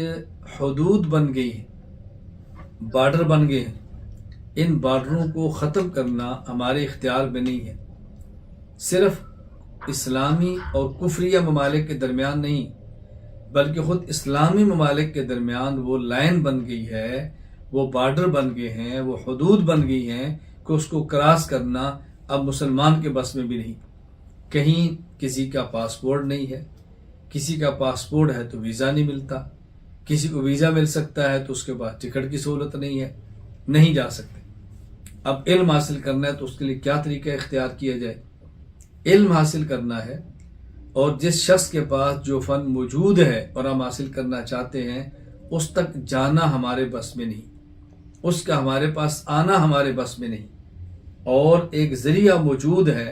حدود بن گئی ہیں، بارڈر بن گئے ہیں. ان بارڈروں کو ختم کرنا ہمارے اختیار میں نہیں ہے. صرف اسلامی اور کفریہ ممالک کے درمیان نہیں، بلکہ خود اسلامی ممالک کے درمیان وہ لائن بن گئی ہے، وہ بارڈر بن گئے ہیں، وہ حدود بن گئی ہیں کہ اس کو کراس کرنا اب مسلمان کے بس میں بھی نہیں. کہیں کسی کا پاسپورٹ نہیں ہے، کسی کا پاسپورٹ ہے تو ویزا نہیں ملتا، کسی کو ویزا مل سکتا ہے تو اس کے بعد ٹکٹ کی سہولت نہیں ہے، نہیں جا سکتے. اب علم حاصل کرنا ہے تو اس کے لیے کیا طریقہ اختیار کیا جائے؟ علم حاصل کرنا ہے اور جس شخص کے پاس جو فن موجود ہے اور ہم حاصل کرنا چاہتے ہیں اس تک جانا ہمارے بس میں نہیں، اس کا ہمارے پاس آنا ہمارے بس میں نہیں. اور ایک ذریعہ موجود ہے،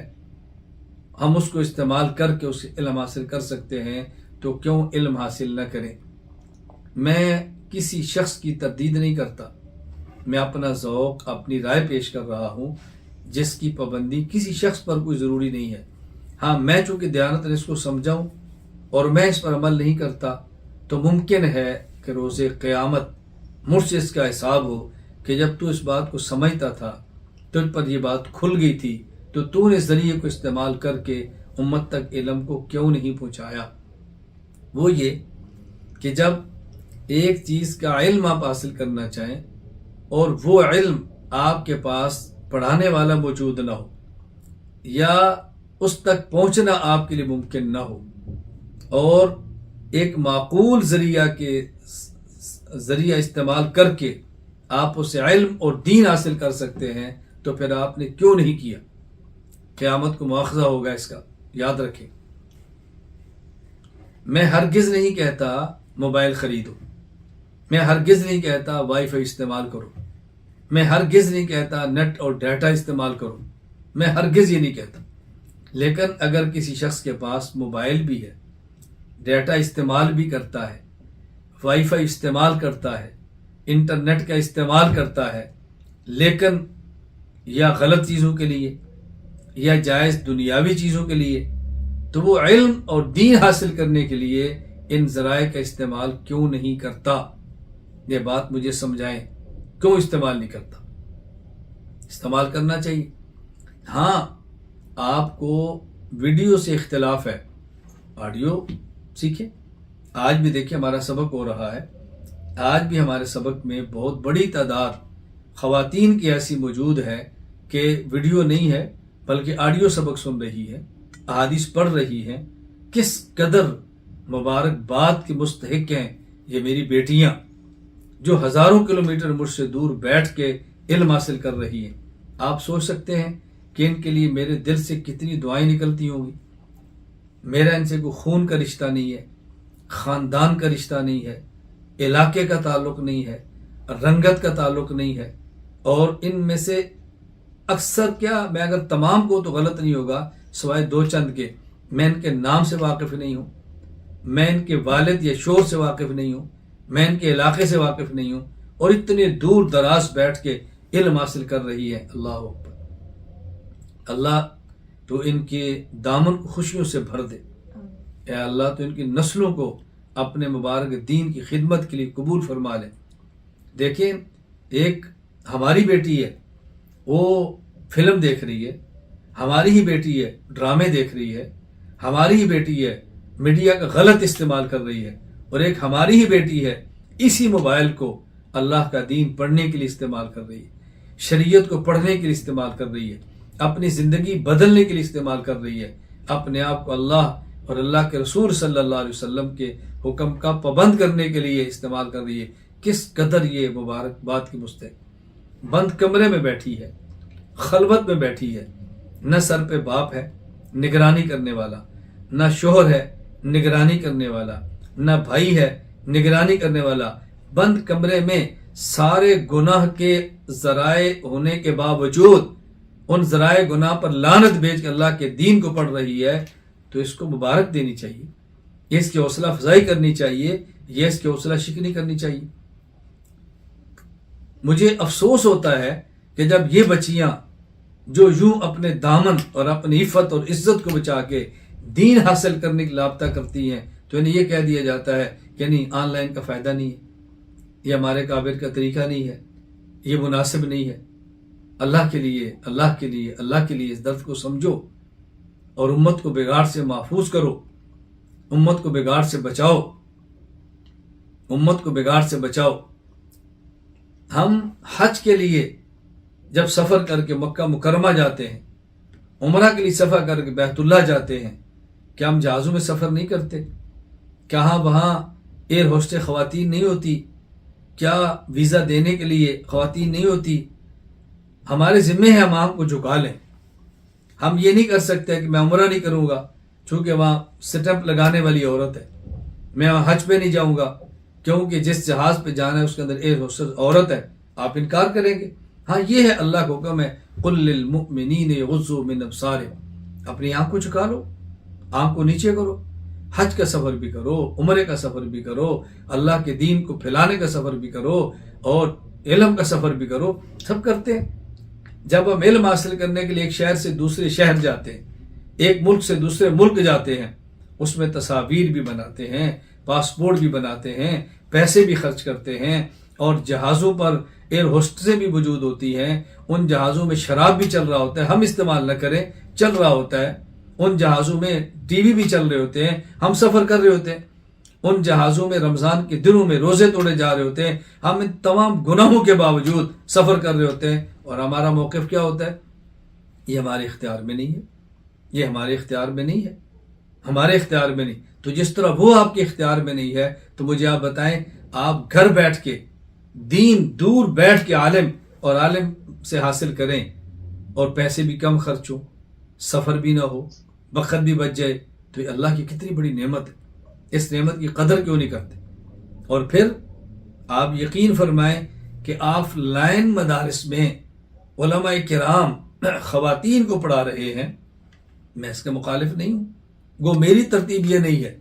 ہم اس کو استعمال کر کے اس علم حاصل کر سکتے ہیں، تو کیوں علم حاصل نہ کریں؟ میں کسی شخص کی تردید نہیں کرتا، میں اپنا ذوق، اپنی رائے پیش کر رہا ہوں، جس کی پابندی کسی شخص پر کوئی ضروری نہیں ہے. ہاں، میں چونکہ دیانت اس کو سمجھاؤں اور میں اس پر عمل نہیں کرتا تو ممکن ہے کہ روز قیامت مجھ سے اس کا حساب ہو کہ جب تو اس بات کو سمجھتا تھا، تجھ پر یہ بات کھل گئی تھی، تو نے اس ذریعے کو استعمال کر کے امت تک علم کو کیوں نہیں پہنچایا. وہ یہ کہ جب ایک چیز کا علم آپ حاصل کرنا چاہیں اور وہ علم آپ کے پاس پڑھانے والا موجود نہ ہو یا اس تک پہنچنا آپ کے لیے ممکن نہ ہو اور ایک معقول ذریعہ استعمال کر کے آپ اسے علم اور دین حاصل کر سکتے ہیں، تو پھر آپ نے کیوں نہیں کیا؟ قیامت کو مواخذہ ہوگا اس کا، یاد رکھیں. میں ہرگز نہیں کہتا موبائل خریدو، میں ہرگز نہیں کہتا وائی فائی استعمال کرو، میں ہرگز نہیں کہتا نیٹ اور ڈیٹا استعمال کرو، میں ہرگز یہ نہیں کہتا. لیکن اگر کسی شخص کے پاس موبائل بھی ہے، ڈیٹا استعمال بھی کرتا ہے، وائی فائی استعمال کرتا ہے، انٹرنیٹ کا استعمال کرتا ہے، لیکن یا غلط چیزوں کے لیے یا جائز دنیاوی چیزوں کے لیے، تو وہ علم اور دین حاصل کرنے کے لیے ان ذرائع کا استعمال کیوں نہیں کرتا؟ یہ بات مجھے سمجھائیں، کیوں استعمال نہیں کرتا؟ استعمال کرنا چاہیے. ہاں، آپ کو ویڈیو سے اختلاف ہے، آڈیو سیکھیں. آج بھی دیکھیں ہمارا سبق ہو رہا ہے، آج بھی ہمارے سبق میں بہت بڑی تعداد خواتین کی ایسی موجود ہے کہ ویڈیو نہیں ہے بلکہ آڈیو سبق سن رہی ہے، احادیث پڑھ رہی ہیں. کس قدر مبارکباد کے مستحق ہیں یہ میری بیٹیاں جو ہزاروں کلومیٹر مجھ سے دور بیٹھ کے علم حاصل کر رہی ہیں. آپ سوچ سکتے ہیں کہ ان کے لیے میرے دل سے کتنی دعائیں نکلتی ہوں گی. میرا ان سے کوئی خون کا رشتہ نہیں ہے، خاندان کا رشتہ نہیں ہے، علاقے کا تعلق نہیں ہے، رنگت کا تعلق نہیں ہے. اور ان میں سے اکثر کیا، میں اگر تمام کو تو غلط نہیں ہوگا سوائے دو چند کے، میں ان کے نام سے واقف نہیں ہوں، میں ان کے والد یا شوہر سے واقف نہیں ہوں، میں ان کے علاقے سے واقف نہیں ہوں، اور اتنے دور دراز بیٹھ کے علم حاصل کر رہی ہے. اللہ اکبر. اللہ تو ان کے دامن کو خوشیوں سے بھر دے. اے اللہ تو ان کی نسلوں کو اپنے مبارک دین کی خدمت کے لیے قبول فرما لے۔ دیکھیں، ایک ہماری بیٹی ہے، وہ فلم دیکھ رہی ہے، ہماری ہی بیٹی ہے ڈرامے دیکھ رہی ہے، ہماری ہی بیٹی ہے میڈیا کا غلط استعمال کر رہی ہے، اور ایک ہماری ہی بیٹی ہے اسی موبائل کو اللہ کا دین پڑھنے کے لیے استعمال کر رہی ہے، شریعت کو پڑھنے کے لیے استعمال کر رہی ہے، اپنی زندگی بدلنے کے لیے استعمال کر رہی ہے، اپنے آپ کو اللہ اور اللہ کے رسول صلی اللہ علیہ وسلم کے حکم کا پابند کرنے کے لیے استعمال کر رہی ہے۔ کس قدر یہ مبارک بات کی مستحق۔ بند کمرے میں بیٹھی ہے، خلوت میں بیٹھی ہے، نہ سر پہ باپ ہے نگرانی کرنے والا، نہ شوہر ہے نگرانی کرنے والا، نہ بھائی ہے نگرانی کرنے والا، بند کمرے میں سارے گناہ کے ذرائع ہونے کے باوجود ان ذرائع گناہ پر لعنت بھیج کے اللہ کے دین کو پڑھ رہی ہے، تو اس کو مبارک دینی چاہیے، یہ اس کی حوصلہ افزائی کرنی چاہیے، یہ اس کی حوصلہ شکنی کرنی چاہیے۔ مجھے افسوس ہوتا ہے کہ جب یہ بچیاں جو یوں اپنے دامن اور اپنی عفت اور عزت کو بچا کے دین حاصل کرنے کی رابطہ کرتی ہیں، تو انہیں یہ کہہ دیا جاتا ہے کہ نہیں، آن لائن کا فائدہ نہیں ہے، یہ ہمارے قابل کا طریقہ نہیں ہے، یہ مناسب نہیں ہے۔ اللہ کے لیے، اللہ کے لیے، اللہ کے لیے اس درد کو سمجھو اور امت کو بگاڑ سے محفوظ کرو، امت کو بگاڑ سے بچاؤ، امت کو بگاڑ سے بچاؤ۔ ہم حج کے لیے جب سفر کر کے مکہ مکرمہ جاتے ہیں، عمرہ کے لیے سفر کر کے بیت اللہ جاتے ہیں، کیا ہم جہازوں میں سفر نہیں کرتے؟ کیا وہاں ایئر ہوسٹس خواتین نہیں ہوتی؟ کیا ویزا دینے کے لیے خواتین نہیں ہوتی؟ ہمارے ذمہ ہے ہم آنکھ کو جھکا لیں۔ ہم یہ نہیں کر سکتے کہ میں عمرہ نہیں کروں گا چونکہ وہاں سٹمپ لگانے والی عورت ہے، میں وہاں حج پہ نہیں جاؤں گا کیونکہ جس جہاز پہ جانا ہے اس کے اندر ایئر ہوسٹس عورت ہے، آپ انکار کریں گے؟ ہاں، یہ ہے اللہ کا حکم ہے، قل للمؤمنین یغضوا من ابصارہم، اپنی آنکھ کو جھکا لو، آنکھ کو نیچے کرو، حج کا سفر بھی کرو، عمرے کا سفر بھی کرو، اللہ کے دین کو پھیلانے کا سفر بھی کرو، اور علم کا سفر بھی کرو، سب کرتے ہیں۔ جب ہم علم حاصل کرنے کے لیے ایک شہر سے دوسرے شہر جاتے ہیں، ایک ملک سے دوسرے ملک جاتے ہیں، اس میں تصاویر بھی بناتے ہیں، پاسپورٹ بھی بناتے ہیں، پیسے بھی خرچ کرتے ہیں، اور جہازوں پر ایئر ہوسٹسیں بھی موجود ہوتی ہیں، ان جہازوں میں شراب بھی چل رہا ہوتا ہے، ہم استعمال نہ کریں، چل رہا ہوتا ہے، ان جہازوں میں ٹی وی بھی چل رہے ہوتے ہیں، ہم سفر کر رہے ہوتے ہیں، ان جہازوں میں رمضان کے دنوں میں روزے توڑے جا رہے ہوتے ہیں، ہم ان تمام گناہوں کے باوجود سفر کر رہے ہوتے ہیں، اور ہمارا موقف کیا ہوتا ہے؟ یہ ہمارے اختیار میں نہیں ہے، یہ ہمارے اختیار میں نہیں ہے، ہمارے اختیار میں نہیں۔ تو جس طرح وہ آپ کے اختیار میں نہیں ہے، تو مجھے آپ بتائیں، آپ گھر بیٹھ کے دین دور بیٹھ کے عالم سے حاصل کریں، اور پیسے بھی کم خرچ ہو، سفر بھی نہ ہو، وقت بھی بچ جائے، تو یہ اللہ کی کتنی بڑی نعمت ہے، اس نعمت کی قدر کیوں نہیں کرتے؟ اور پھر آپ یقین فرمائیں کہ آف لائن مدارس میں علماء کرام خواتین کو پڑھا رہے ہیں، میں اس کے مخالف نہیں ہوں، گو میری ترتیب یہ نہیں ہے،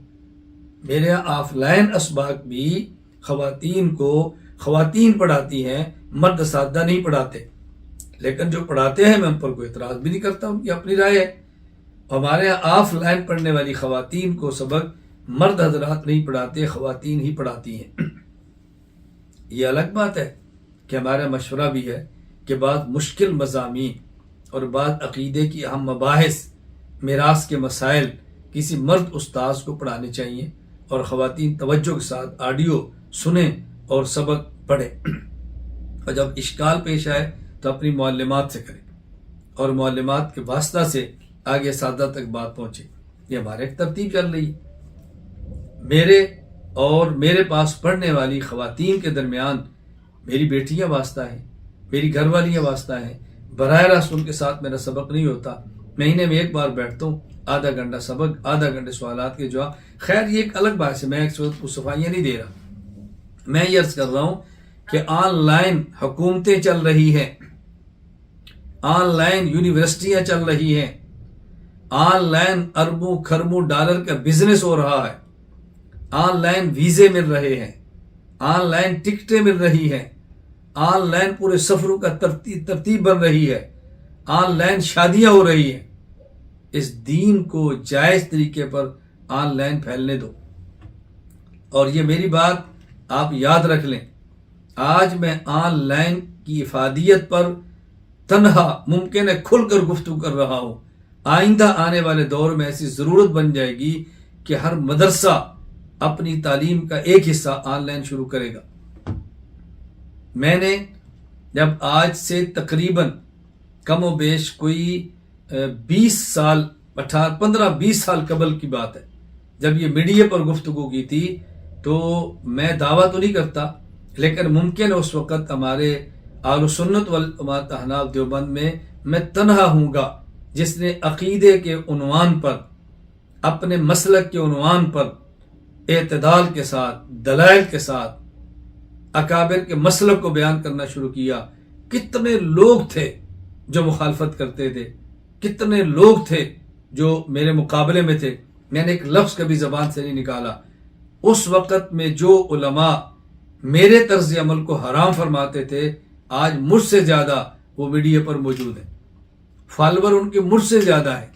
میرے یہاں آف لائن اسباق بھی خواتین پڑھاتی ہیں، مرد اساتذہ نہیں پڑھاتے، لیکن جو پڑھاتے ہیں میں ان پر کوئی اعتراض بھی نہیں کرتا، ان کی اپنی رائے ہے۔ ہمارے یہاں آف لائن پڑھنے والی خواتین کو سبق مرد حضرات نہیں پڑھاتے، خواتین ہی پڑھاتی ہیں۔ یہ الگ بات ہے کہ ہمارا مشورہ بھی ہے کہ بعض مشکل مضامین اور بعض عقیدے کی اہم مباحث، میراث کے مسائل کسی مرد استاذ کو پڑھانے چاہیے، اور خواتین توجہ کے ساتھ آڈیو سنیں اور سبق پڑھیں، اور جب اشکال پیش آئے تو اپنی معلمات سے کریں، اور معلمات کے واسطہ سے آگے اساتذہ تک بات پہنچے۔ یہ ہمارے ایک ترتیب چل رہی ہے۔ میرے پاس پڑھنے والی خواتین کے درمیان میری بیٹیاں واسطہ ہیں، میری گھر والیاں واسطہ ہیں، براہ راست ان کے ساتھ میرا سبق نہیں ہوتا، مہینے میں ایک بار بیٹھتا ہوں، آدھا گھنٹہ سبق، آدھا گھنٹے سوالات کے جواب۔ خیر یہ ایک الگ بات ہے، میں ایک وقت کو صفائیاں نہیں دے رہا، میں یہ عرض کر رہا ہوں کہ آن لائن حکومتیں چل رہی ہیں، آن لائن یونیورسٹیاں چل رہی ہیں، آن لائن اربوں خربوں ڈالر کا بزنس ہو رہا ہے، آن لائن ویزے مل رہے ہیں، آن لائن ٹکٹیں مل رہی ہیں، آن لائن پورے سفروں کا ترتیب بن رہی ہے، آن لائن شادیاں ہو رہی ہیں۔ اس دین کو جائز طریقے پر آن لائن پھیلنے دو. اور یہ میری بات آپ یاد رکھ لیں، آج میں آن لائن کی افادیت پر تنہا ممکن ہے کھل کر گفتگو کر رہا ہوں. آئندہ آنے والے دور میں ایسی ضرورت بن جائے گی کہ ہر مدرسہ اپنی تعلیم کا ایک حصہ آن لائن شروع کرے گا. میں نے جب آج سے تقریباً کم و بیش کوئی 15-20 سال قبل کی بات ہے، جب یہ میڈیا پر گفتگو کی تھی، تو میں دعویٰ تو نہیں کرتا، لیکن ممکن ہے اس وقت ہمارے اہل سنت والجماعت احناف دیوبند میں تنہا ہوں گا جس نے عقیدے کے عنوان پر، اپنے مسلک کے عنوان پر اعتدال کے ساتھ، دلائل کے ساتھ اکابر کے مسلک کو بیان کرنا شروع کیا. کتنے لوگ تھے جو مخالفت کرتے تھے، کتنے لوگ تھے جو میرے مقابلے میں تھے. میں نے ایک لفظ کبھی زبان سے نہیں نکالا. اس وقت میں جو علماء میرے طرز عمل کو حرام فرماتے تھے، آج مجھ سے زیادہ وہ میڈیا پر موجود ہیں. فالوور ان کے مجھ سے زیادہ ہیں،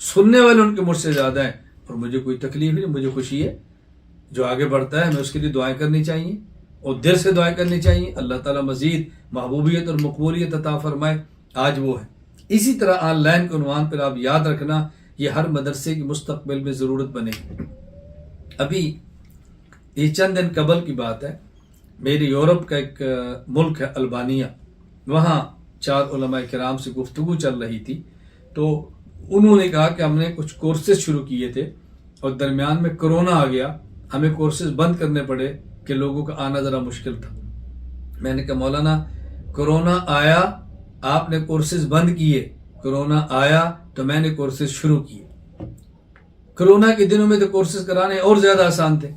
سننے والے ان کے مجھ سے زیادہ ہیں، اور مجھے کوئی تکلیف نہیں، مجھے خوشی ہے. جو آگے بڑھتا ہے ہمیں اس کے لیے دعائیں کرنی چاہیے، اور دل سے دعائیں کرنی چاہیے. اللہ تعالیٰ مزید محبوبیت اور مقبولیت عطا فرمائے. آج وہ ہے. اسی طرح آن لائن کے عنوان پر آپ یاد رکھنا، یہ ہر مدرسے کی مستقبل میں ضرورت بنے گی. ابھی یہ چند دن قبل کی بات ہے، میری یورپ کا ایک ملک ہے البانیہ، وہاں 4 علماء کرام سے گفتگو چل رہی تھی. تو انہوں نے کہا کہ ہم نے کچھ کورسز شروع کیے تھے اور درمیان میں کرونا آ گیا، ہمیں کورسز بند کرنے پڑے کہ لوگوں کا آنا ذرا مشکل تھا. میں نے کہا مولانا کرونا آیا آپ نے کورسز بند کیے، کرونا آیا تو میں نے کورسز شروع کیے. کرونا کے دنوں میں تو کورسز کرانے اور زیادہ آسان تھے.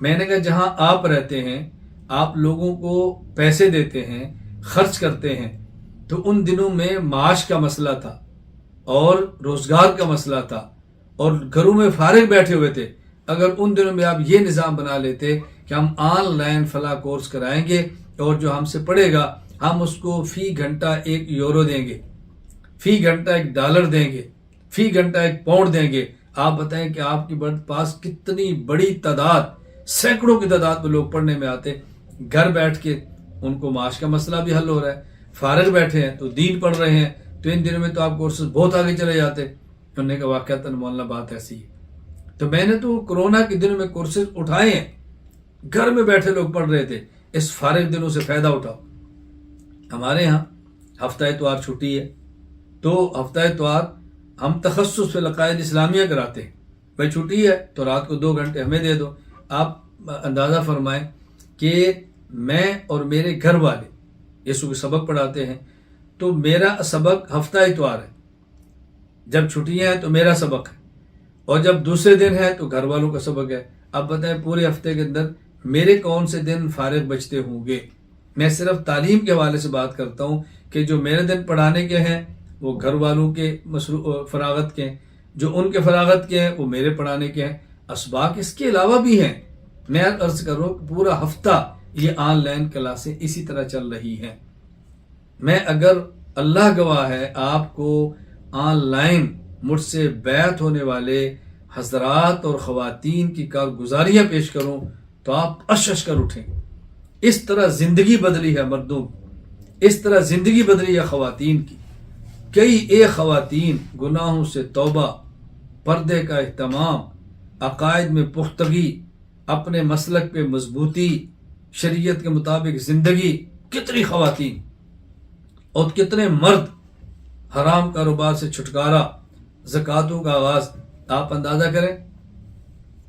میں نے کہا جہاں آپ رہتے ہیں، آپ لوگوں کو پیسے دیتے ہیں، خرچ کرتے ہیں، تو ان دنوں میں معاش کا مسئلہ تھا اور روزگار کا مسئلہ تھا اور گھروں میں فارغ بیٹھے ہوئے تھے. اگر ان دنوں میں آپ یہ نظام بنا لیتے کہ ہم آن لائن فلاں کورس کرائیں گے اور جو ہم سے پڑھے گا ہم اس کو فی گھنٹہ 1 یورو دیں گے، فی گھنٹہ $1 دیں گے، فی گھنٹہ 1 پاؤنڈ دیں گے. آپ بتائیں کہ آپ کے پاس کتنی بڑی تعداد، سینکڑوں کی تعداد میں لوگ پڑھنے میں آتے. گھر بیٹھ کے ان کو معاش کا مسئلہ بھی حل ہو رہا ہے، فارغ بیٹھے ہیں تو دین پڑھ رہے ہیں، تو ان دنوں میں تو آپ کورسز بہت آگے چلے جاتے. انہوں نے کہا واقعتاً مولانا بات ایسی ہے. تو میں نے تو کرونا کے دنوں میں کورسز اٹھائے ہیں، گھر میں بیٹھے لوگ پڑھ رہے تھے. اس فارغ دنوں سے فائدہ اٹھاؤ. ہمارے ہاں ہفتہ اتوار چھٹی ہے، تو ہفتہ اتوار ہم تخصص فی العقائد اسلامیہ کراتے ہیں. بھائی چھٹی ہے تو رات کو 2 گھنٹے ہمیں دے دو. آپ اندازہ فرمائیں کہ میں اور میرے گھر والے یسوع کے سبق پڑھاتے ہیں، تو میرا سبق ہفتہ اتوار ہے. جب چھٹیاں ہیں تو میرا سبق ہے، اور جب دوسرے دن ہے تو گھر والوں کا سبق ہے. اب بتائیں پورے ہفتے کے اندر میرے کون سے دن فارغ بچتے ہوں گے؟ میں صرف تعلیم کے حوالے سے بات کرتا ہوں کہ جو میرے دن پڑھانے کے ہیں وہ گھر والوں کے فراغت کے ہیں، جو ان کے فراغت کے ہیں وہ میرے پڑھانے کے ہیں. اسباق اس کے علاوہ بھی ہیں. میں عرض کروں پورا ہفتہ یہ آن لائن کلاسیں اسی طرح چل رہی ہیں. میں اگر اللہ گواہ ہے آپ کو آن لائن مجھ سے بیعت ہونے والے حضرات اور خواتین کی کارگزاریاں پیش کروں تو آپ اش کر اٹھیں. اس طرح زندگی بدلی ہے مردوں کی، اس طرح زندگی بدلی ہے خواتین کی. کئی ایک خواتین گناہوں سے توبہ، پردے کا اہتمام، عقائد میں پختگی، اپنے مسلک پہ مضبوطی، شریعت کے مطابق زندگی. کتنی خواتین اور کتنے مرد، حرام کاروبار سے چھٹکارا، زکاتوں کا آغاز. آپ اندازہ کریں.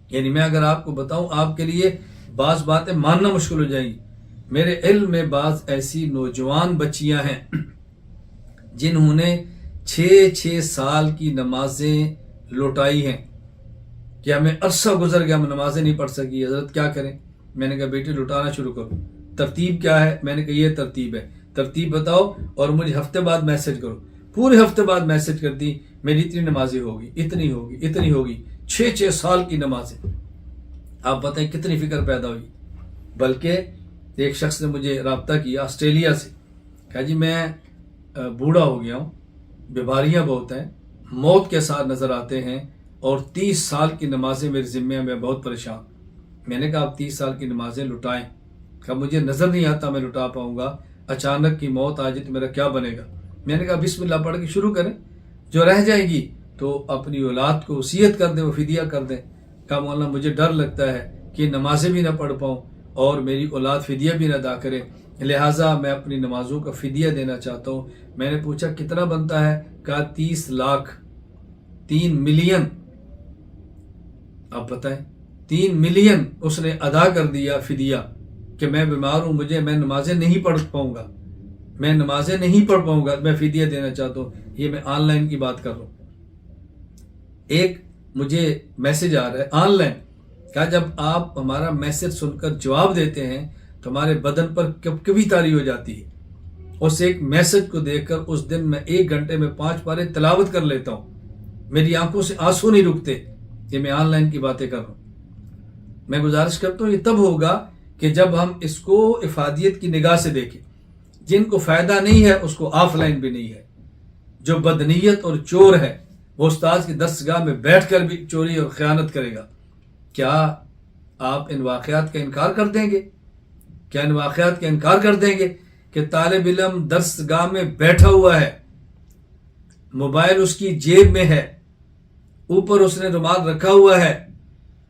یعنی میں اگر آپ کو بتاؤں آپ کے لیے بعض باتیں ماننا مشکل ہو جائیں گی. میرے علم میں بعض ایسی نوجوان بچیاں ہیں جنہوں نے 6 سال کی نمازیں لوٹائی ہیں کہ ہمیں عرصہ گزر گیا ہم نمازیں نہیں پڑھ سکی. حضرت کیا کریں؟ میں نے کہا بیٹی لوٹانا شروع کرو. ترتیب کیا ہے؟ میں نے کہا یہ ترتیب ہے. ترتیب بتاؤ اور مجھے ہفتے بعد میسج کرو. پورے ہفتے بعد میسج کرتی میری اتنی نمازیں ہوگی، اتنی ہوگی، اتنی ہوگی. 6 سال کی نمازیں. آپ بتائیں کتنی فکر پیدا ہوئی. بلکہ ایک شخص نے مجھے رابطہ کیا آسٹریلیا سے، کہا جی میں بوڑھا ہو گیا ہوں، بیماریاں بہت ہیں، موت کے ساتھ نظر آتے ہیں، اور 30 سال کی نمازیں میرے ذمہ ہیں، میں بہت پریشان. میں نے کہا آپ 30 سال کی نمازیں لٹائیں. کہا مجھے نظر نہیں آتا میں لٹا پاؤں گا، اچانک کی موت آ جائے تو میرا کیا بنے گا. میں نے کہا بسم اللہ پڑھ کے شروع کریں، جو رہ جائے گی تو اپنی اولاد کو وصیت کر دیں، وہ فدیہ کر دیں. کہا مولانا مجھے ڈر لگتا ہے کہ نمازیں بھی نہ پڑھ پاؤں اور میری اولاد فدیہ بھی نہ ادا کرے، لہٰذا میں اپنی نمازوں کا فدیہ دینا چاہتا ہوں. میں نے پوچھا کتنا بنتا ہے؟ کہا 30 لاکھ، 3 ملین. آپ بتائیں 3 ملین اس نے ادا کر دیا فدیہ کہ میں بیمار ہوں، میں نمازیں نہیں پڑھ پاؤں گا، میں فدیہ دینا چاہتا ہوں. یہ میں آن لائن کی بات کر رہا ہوں. ایک مجھے میسج آ رہا ہے آن لائن، کہا جب آپ ہمارا میسج سن کر جواب دیتے ہیں تو ہمارے بدن پر کبھی تاری ہو جاتی ہے. اس ایک میسج کو دیکھ کر اس دن میں 1 گھنٹے میں 5 پارے تلاوت کر لیتا ہوں. میری آنکھوں سے آنسو نہیں رکتے. یہ میں آن لائن کی باتیں کر رہا ہوں. میں گزارش کرتا ہوں یہ تب ہوگا کہ جب ہم اس کو افادیت کی نگاہ سے دیکھیں. جن کو فائدہ نہیں ہے اس کو آف لائن بھی نہیں ہے. جو بدنیت اور چور ہے وہ استاد کی دستگاہ میں بیٹھ کر بھی چوری اور خیانت کرے گا. کیا آپ ان واقعات کا انکار کر دیں گے کہ طالب علم درسگاہ میں بیٹھا ہوا ہے، موبائل اس کی جیب میں ہے، اوپر اس نے رومال رکھا ہوا ہے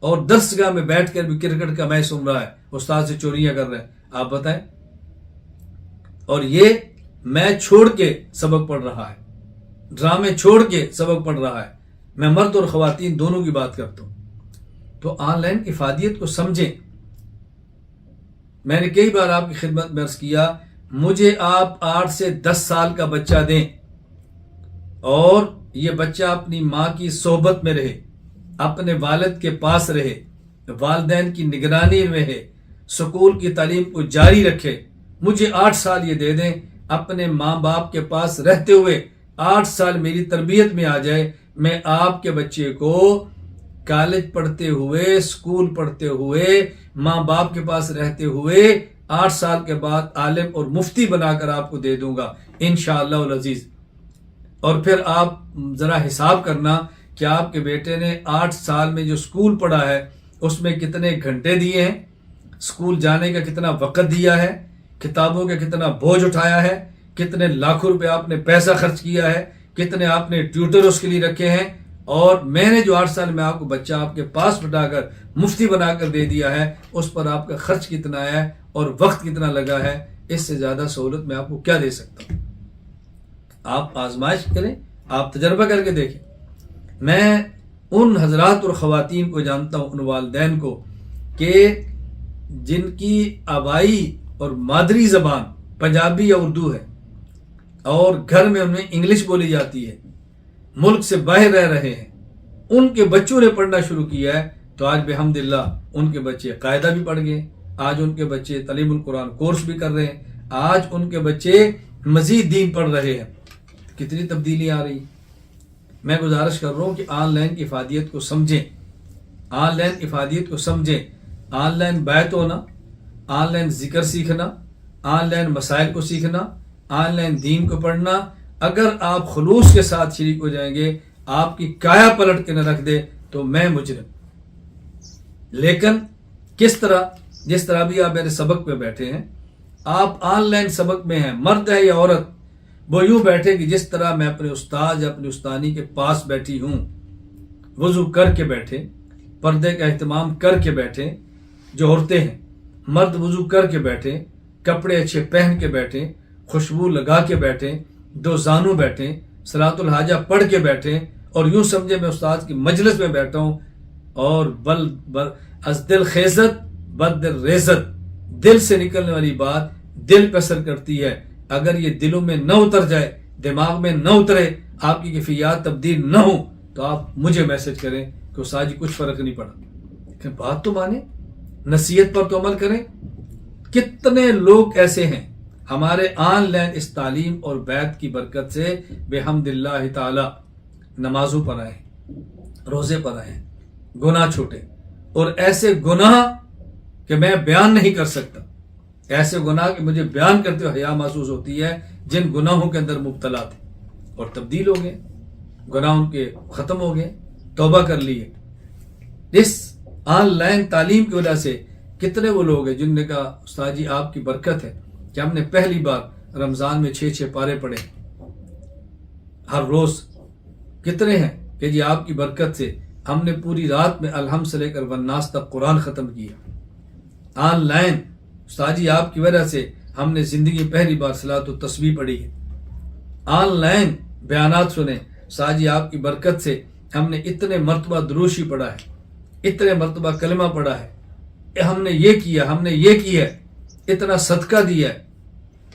اور درسگاہ میں بیٹھ کر بھی کرکٹ کا میچ سن رہا ہے، استاد سے چوریاں کر رہے ہیں. آپ بتائیں. اور یہ میچ چھوڑ کے سبق پڑھ رہا ہے، ڈرامے چھوڑ کے سبق پڑھ رہا ہے. میں مرد اور خواتین دونوں کی بات کرتا ہوں. تو آن لائن افادیت کو سمجھیں. میں نے کئی بار آپ کی خدمت میں عرض کیا، مجھے آپ 8 سے 10 سال کا بچہ دیں اور یہ بچہ اپنی ماں کی صحبت میں رہے، اپنے والد کے پاس رہے، والدین کی نگرانی میں رہے، سکول کی تعلیم کو جاری رکھے. مجھے 8 سال یہ دے دیں، اپنے ماں باپ کے پاس رہتے ہوئے 8 سال میری تربیت میں آ جائے. میں آپ کے بچے کو کالج پڑھتے ہوئے، سکول پڑھتے ہوئے، ماں باپ کے پاس رہتے ہوئے 8 سال کے بعد عالم اور مفتی بنا کر آپ کو دے دوں گا انشاءاللہ العزیز. اور پھر آپ ذرا حساب کرنا کہ آپ کے بیٹے نے 8 سال میں جو سکول پڑھا ہے اس میں کتنے گھنٹے دیے ہیں، سکول جانے کا کتنا وقت دیا ہے، کتابوں کا کتنا بوجھ اٹھایا ہے، کتنے لاکھوں روپے آپ نے پیسہ خرچ کیا ہے، کتنے آپ نے ٹیوٹر اس کے لیے رکھے ہیں. اور میں نے جو 8 سال میں آپ کو بچہ آپ کے پاس بٹھا کر مفتی بنا کر دے دیا ہے، اس پر آپ کا خرچ کتنا ہے اور وقت کتنا لگا ہے. اس سے زیادہ سہولت میں آپ کو کیا دے سکتا ہوں. آپ آزمائش کریں، آپ تجربہ کر کے دیکھیں. میں ان حضرات اور خواتین کو جانتا ہوں، ان والدین کو کہ جن کی آبائی اور مادری زبان پنجابی یا اردو ہے اور گھر میں انہیں انگلش بولی جاتی ہے، ملک سے باہر رہ رہے ہیں. ان کے بچوں نے پڑھنا شروع کیا ہے تو آج بحمداللہ ان کے بچے قاعدہ بھی پڑھ گئے، آج ان کے بچے تعلیم القرآن کورس بھی کر رہے ہیں، آج ان کے بچے مزید دین پڑھ رہے ہیں. کتنی تبدیلی آ رہی. میں گزارش کر رہا ہوں کہ آن لائن کی افادیت کو سمجھیں، آن لائن بیعت ہونا، آن لائن ذکر سیکھنا، آن لائن مسائل کو سیکھنا، آن لائن دین کو پڑھنا. اگر آپ خلوص کے ساتھ شریک ہو جائیں گے، آپ کی کایا پلٹ کے نہ رکھ دے تو میں مجرم. لیکن کس طرح؟ جس طرح بھی آپ میرے سبق پہ بیٹھے ہیں، آپ آن لائن سبق میں ہیں، مرد ہے یا عورت، وہ یوں بیٹھے کہ جس طرح میں اپنے استاد یا اپنی استانی کے پاس بیٹھی ہوں. وضو کر کے بیٹھے، پردے کا اہتمام کر کے بیٹھے. جو عورتیں ہیں، مرد وضو کر کے بیٹھے، کپڑے اچھے پہن کے بیٹھے، خوشبو لگا کے بیٹھے، 2 زانو بیٹھے، صلاۃ الحاجہ پڑھ کے بیٹھے اور یوں سمجھے میں استاد کی مجلس میں بیٹھا ہوں. اور از دل خیزت بد دل ریزت، دل سے نکلنے والی بات دل پہ اثر کرتی ہے. اگر یہ دلوں میں نہ اتر جائے، دماغ میں نہ اترے، آپ کی کیفیات تبدیل نہ ہو تو آپ مجھے میسج کریں کہ استاد جی کچھ فرق نہیں پڑا. لیکن بات تو مانیں، نصیحت پر تو عمل کریں. کتنے لوگ ایسے ہیں ہمارے آن لائن اس تعلیم اور بیعت کی برکت سے بحمد اللہ تعالی نمازوں پر آئے، روزے پر آئے، گناہ چھوٹے. اور ایسے گناہ کہ میں بیان نہیں کر سکتا، ایسے گناہ کہ مجھے بیان کرتے ہوئے حیا محسوس ہوتی ہے، جن گناہوں کے اندر مبتلا تھے اور تبدیل ہو گئے، گناہ ان کے ختم ہو گئے. توبہ کر لی ہے۔ اس آن لائن تعلیم کی وجہ سے کتنے وہ لوگ ہیں جن نے کہا استاد جی آپ کی برکت ہے کہ ہم نے پہلی بار رمضان میں 6 پارے پڑھے ہر روز۔ کتنے ہیں کہ جی آپ کی برکت سے ہم نے پوری رات میں الحمد سے لے کر والناس تک قرآن ختم کیا۔ آن لائن استاد جی آپ کی وجہ سے ہم نے زندگی میں پہلی بار صلاۃ و تسبیح پڑھی ہے۔ آن لائن بیانات سنے استاد جی آپ کی برکت سے ہم نے اتنے مرتبہ دروشی پڑھا ہے، اتنے مرتبہ کلمہ پڑھا ہے، ہم نے یہ کیا، ہم نے یہ کیا ہے، اتنا صدقہ دیا ہے۔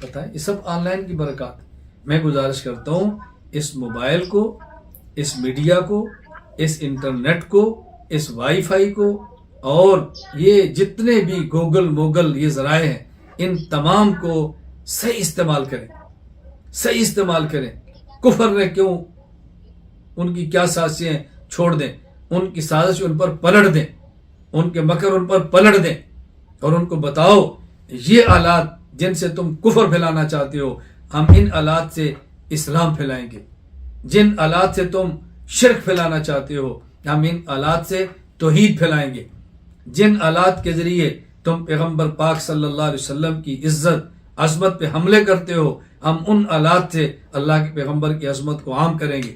پتہ ہے یہ سب آن لائن کی برکات۔ میں گزارش کرتا ہوں اس موبائل کو، اس میڈیا کو، اس انٹرنیٹ کو، اس وائی فائی کو اور یہ جتنے بھی گوگل یہ ذرائع ہیں ان تمام کو صحیح استعمال کریں، صحیح استعمال کریں۔ کفر نے کیوں ان کی کیا سازشیں چھوڑ دیں، ان کی سازش ان پر پلٹ دیں، ان کے مکر ان پر پلٹ دیں اور ان کو بتاؤ یہ آلات جن سے تم کفر پھیلانا چاہتے ہو ہم ان آلات سے اسلام پھیلائیں گے، جن آلات سے تم شرک پھیلانا چاہتے ہو ہم ان آلات سے توحید پھیلائیں گے، جن آلات کے ذریعے تم پیغمبر پاک صلی اللہ علیہ وسلم کی عزت عظمت پہ حملے کرتے ہو ہم ان آلات سے اللہ کے پیغمبر کی عظمت کو عام کریں گے،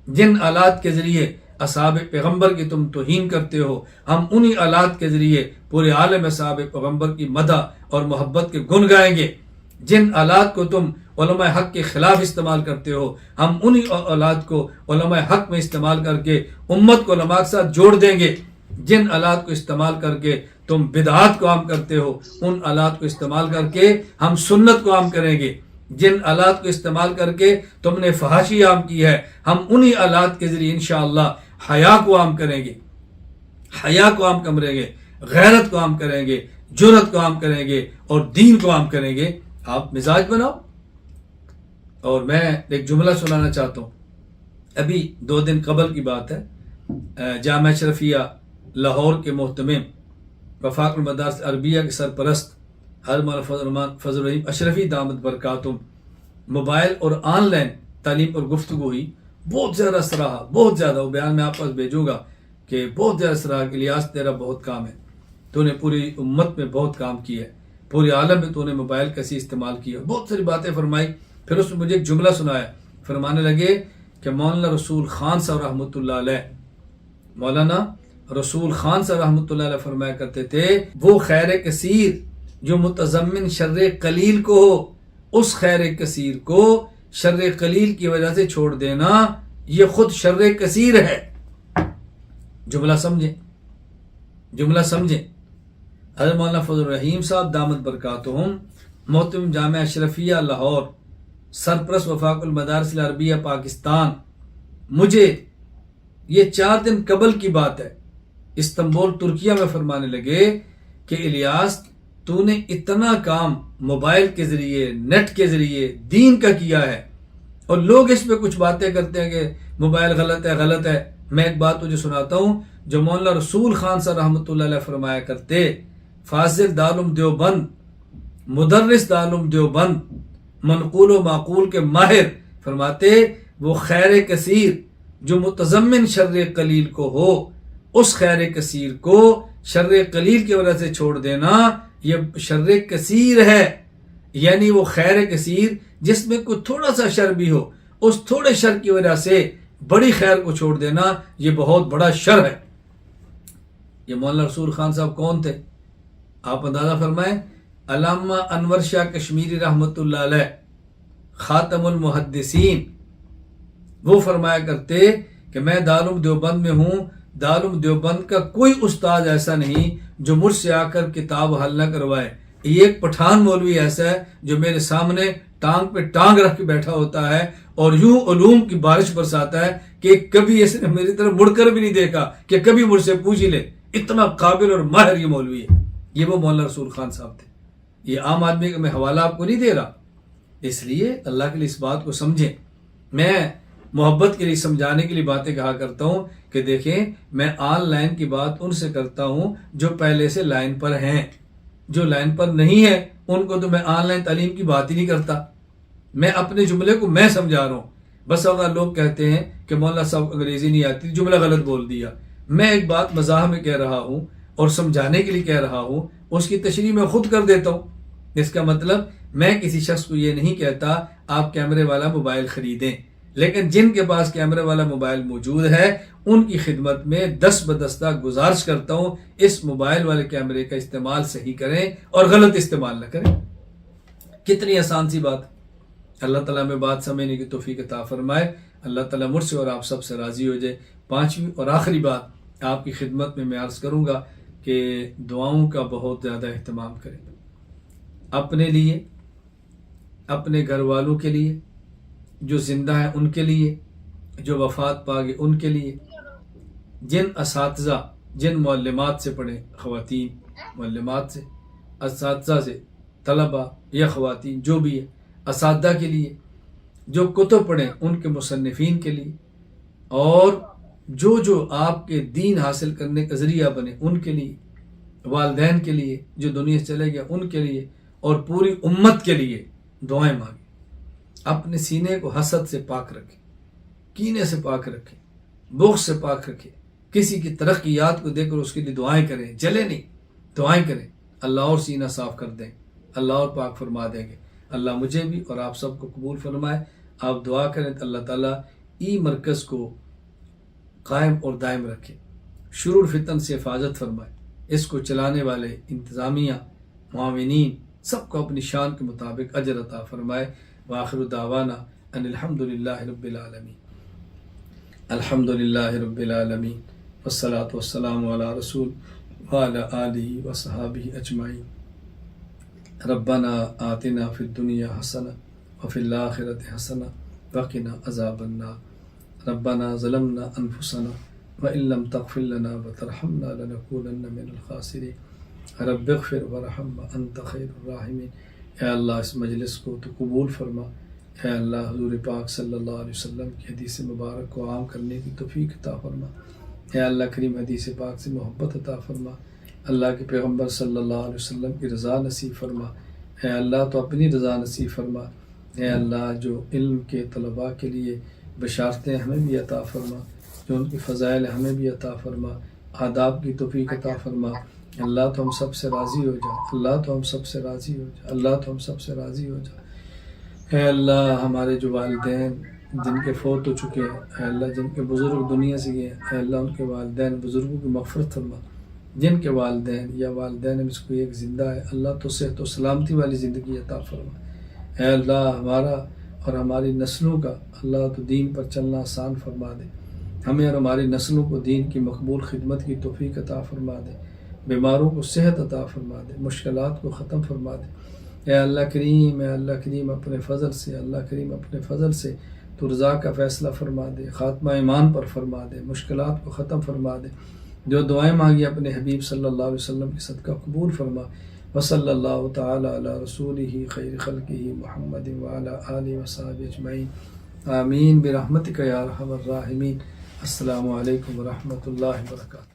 جن آلات کے ذریعے اصحاب پیغمبر کی تم توہین کرتے ہو ہم انہی آلات کے ذریعے پورے عالم اصحاب پیغمبر کی مدح اور محبت کے گن گائیں گے، جن آلات کو تم علماء حق کے خلاف استعمال کرتے ہو ہم انہی آلات کو علماء حق میں استعمال کر کے امت کو علماء کے ساتھ جوڑ دیں گے، جن آلات کو استعمال کر کے تم بدعات کو عام کرتے ہو ان آلات کو استعمال کر کے ہم سنت کو عام کریں گے، جن آلات کو استعمال کر کے تم نے فحاشی عام کی ہے ہم انہی آلات کے ذریعے انشاءاللہ حیا کو عام کریں گے، حیا کو عام کریں گے، غیرت کو عام کریں گے، جرأت کو عام کریں گے اور دین کو عام کریں گے۔ آپ مزاج بناؤ۔ اور میں ایک جملہ سنانا چاہتا ہوں، ابھی 2 دن قبل کی بات ہے، جامعہ اشرفیہ لاہور کے محتمم وفاق المدارس عربیہ کے سرپرست حضرت مولانا فضل الرحیم اشرفی دامت برکاتہم موبائل اور آن لائن تعلیم پر گفتگو ہوئی، بہت زیادہ سراہا، بہت زیادہ، وہ بیان میں آپ پاس بھیجوں گا کہ بہت زیادہ سراہا کہ الیاس تیرا بہت کام ہے، تو نے پوری امت میں بہت کام کیا ہے، پورے عالم میں تو نے موبائل کیسے استعمال کیا، بہت ساری باتیں فرمائی۔ پھر اس میں مجھے ایک جملہ سنایا، فرمانے لگے کہ مولانا رسول خان صاحب رحمۃ اللہ علیہ، مولانا رسول خان صاحب رحمۃ اللہ علیہ فرمایا کرتے تھے وہ خیر کثیر جو متضمن شر قلیل کو ہو، اس خیر کثیر کو شر قلیل کی وجہ سے چھوڑ دینا یہ خود شر کثیر ہے۔ جملہ سمجھیں، جملہ سمجھیں۔ حضرت مولانا فضل الرحیم صاحب دامت برکاتہم محتمم جامعہ اشرفیہ لاہور سرپرست وفاق المدارس العربیہ پاکستان، مجھے یہ 4 دن قبل کی بات ہے استنبول ترکیہ میں فرمانے لگے کہ الیاس تو نے اتنا کام موبائل کے ذریعے نیٹ کے ذریعے دین کا کیا ہے اور لوگ اس پہ کچھ باتیں کرتے ہیں کہ موبائل غلط ہے غلط ہے۔ میں ایک بات تجھے سناتا ہوں جو مولانا رسول خان صاحب رحمۃ اللہ علیہ فرمایا کرتے، فاضل دارالعلوم دیوبند، مدرس دارالعلوم دیوبند، منقول و معقول کے ماہر، فرماتے وہ خیر کثیر جو متضمن شر قلیل کو ہو، اس خیر کثیر کو شر قلیل کی وجہ سے چھوڑ دینا یہ شر کثیر ہے، یعنی وہ خیر کثیر جس میں کوئی تھوڑا سا شر بھی ہو اس تھوڑے شر کی وجہ سے بڑی خیر کو چھوڑ دینا یہ بہت بڑا شر ہے۔ یہ مولانا رسول خان صاحب کون تھے؟ آپ اندازہ فرمائیں، علامہ انور شاہ کشمیری رحمۃ اللہ علیہ خاتم المحدثین، وہ فرمایا کرتے کہ میں دارالعلوم دیوبند میں ہوں، دارالعلوم دیوبند کا کوئی استاد ایسا نہیں جو مجھ سے آ کر کتاب حل نہ کروائے، یہ ایک پٹھان مولوی ایسا ہے جو میرے سامنے ٹانگ پہ ٹانگ رکھ کے بیٹھا ہوتا ہے اور یوں علوم کی بارش برساتا ہے کہ کبھی اس نے میری طرف مڑ کر بھی نہیں دیکھا کہ کبھی مجھ سے پوچھ ہی لے، اتنا قابل اور ماہر یہ مولوی ہے۔ یہ وہ مولانا رسول خان صاحب تھے۔ یہ عام آدمی کا میں حوالہ آپ کو نہیں دے رہا، اس لیے اللہ کے لیے اس بات کو سمجھیں۔ میں محبت کے لیے سمجھانے کے لیے باتیں کہا کرتا ہوں کہ دیکھیں میں آن لائن کی بات ان سے کرتا ہوں جو پہلے سے لائن پر ہیں، جو لائن پر نہیں ہے ان کو تو میں آن لائن تعلیم کی بات ہی نہیں کرتا، میں اپنے جملے کو میں سمجھا رہا ہوں۔ بس اگر لوگ کہتے ہیں کہ مولانا صاحب انگریزی نہیں آتی، جملہ غلط بول دیا. میں ایک بات مزاح میں کہہ رہا ہوں اور سمجھانے کے لیے کہہ رہا ہوں، اس کی تشریح میں خود کر دیتا ہوں. اس کا مطلب میں کسی شخص کو یہ نہیں کہتا آپ کیمرے والا موبائل خریدیں، لیکن جن کے پاس کیمرے والا موبائل موجود ہے ان کی خدمت میں دست بدستہ گزارش کرتا ہوں اس موبائل والے کیمرے کا استعمال صحیح کریں اور غلط استعمال نہ کریں. کتنی آسان سی بات. اللہ تعالیٰ میں بات سمجھنے کی توفیق عطا فرمائے. اللہ تعالیٰ مجھ سے اور آپ سب سے راضی ہو جائے. پانچویں اور آخری بات آپ کی خدمت میں عرض کروں گا کہ دعاؤں کا بہت زیادہ اہتمام کریں، اپنے لیے، اپنے گھر والوں کے لیے، جو زندہ ہیں ان کے لیے، جو وفات پا گئے ان کے لیے، جن اساتذہ جن معلمات سے پڑھیں، خواتین معلمات سے، اساتذہ سے، طلبہ یا خواتین جو بھی ہے، اساتذہ کے لیے، جو کتب پڑھیں ان کے مصنفین کے لیے، اور جو آپ کے دین حاصل کرنے کا ذریعہ بنے ان کے لیے، والدین کے لیے جو دنیا سے چلے گئے ان کے لیے، اور پوری امت کے لیے دعائیں مانگیں. اپنے سینے کو حسد سے پاک رکھیں، کینے سے پاک رکھیں، بغض سے پاک رکھیں. کسی کی ترقیات کو دیکھ کر اس کے لیے دعائیں کریں، جلے نہیں، دعائیں کریں. اللہ اور سینہ صاف کر دیں، اللہ اور پاک فرما دیں گے. اللہ مجھے بھی اور آپ سب کو قبول فرمائے. آپ دعا کریں تو اللہ تعالیٰ ای مرکز کو قائم اور دائم رکھے، شرور فتن سے حفاظت فرمائے. اس کو چلانے والے انتظامیہ، معاونین سب کو اپنی شان کے مطابق اجر عطا فرمائے. وآخر دعوانا ان الحمدللہ رب العالمین. الحمدللہ رب العالمین والصلاة والسلام علی رسول وعلی آلہ وصحابہ اجمعین. ربنا آتنا فی الدنیا حسنہ وفی الآخرۃ حسنہ وقنا عذاب النار. ربنا ظلمنا انفسنا وإن لم تغفر لنا وترحمنا لنکونن من الخاسرین. رب اغفر ورحم انت خیر الراحمین. اے اللہ اس مجلس کو تو قبول فرما. اے اللہ حضور پاک صلی اللہ علیہ وسلم کی حدیث مبارک کو عام کرنے کی توفیق عطا فرما. اے اللہ کریم حدیث پاک سے محبت عطا فرما. اللہ کے پیغمبر صلی اللہ علیہ وسلم کی رضا نصیب فرما. اے اللہ تو اپنی رضا نصیب فرما. اے اللہ جو علم کے طلباء کے لیے بشارتیں ہمیں بھی عطا فرما، جو ان کی فضائل ہمیں بھی عطا فرما. آداب کی توفیق عطا فرما. اللہ تو ہم سب سے راضی ہو جا. اللہ تو ہم سب سے راضی ہو جا. اللہ تو ہم سب سے راضی ہو جا. اے اللہ ہمارے جو والدین جن کے فوت ہو چکے ہیں، اے اللہ جن کے بزرگ دنیا سے گئے، اے اللہ ان کے والدین بزرگوں کی مغفرت فرما. جن کے والدین یا والدین میں سے کوئی ایک زندہ ہے، اللہ تو صحت و سلامتی والی زندگی عطا فرما. اے اللہ ہمارا اور ہماری نسلوں کا اللہ تو دین پر چلنا آسان فرما دے. ہمیں اور ہماری نسلوں کو دین کی مقبول خدمت کی توفیق عطا فرما دے. بیماروں کو صحت عطا فرما دے، مشکلات کو ختم فرما دے. اے اللہ کریم، اے اللہ کریم اپنے فضل سے، اللہ کریم اپنے فضل سے تو رضا کا فیصلہ فرما دے، خاتمہ ایمان پر فرما دے، مشکلات کو ختم فرما دے. جو دعائیں مانگی اپنے حبیب صلی اللہ علیہ وسلم کی صدقہ قبول فرما. وصلی اللہ تعالی علی رسولہ خیر خلقہ محمد وعلی آلہ وصحبہ اجمعین. آمین برحمتک یا ارحم الراحمین. السلام علیکم ورحمۃ اللہ وبرکاتہ.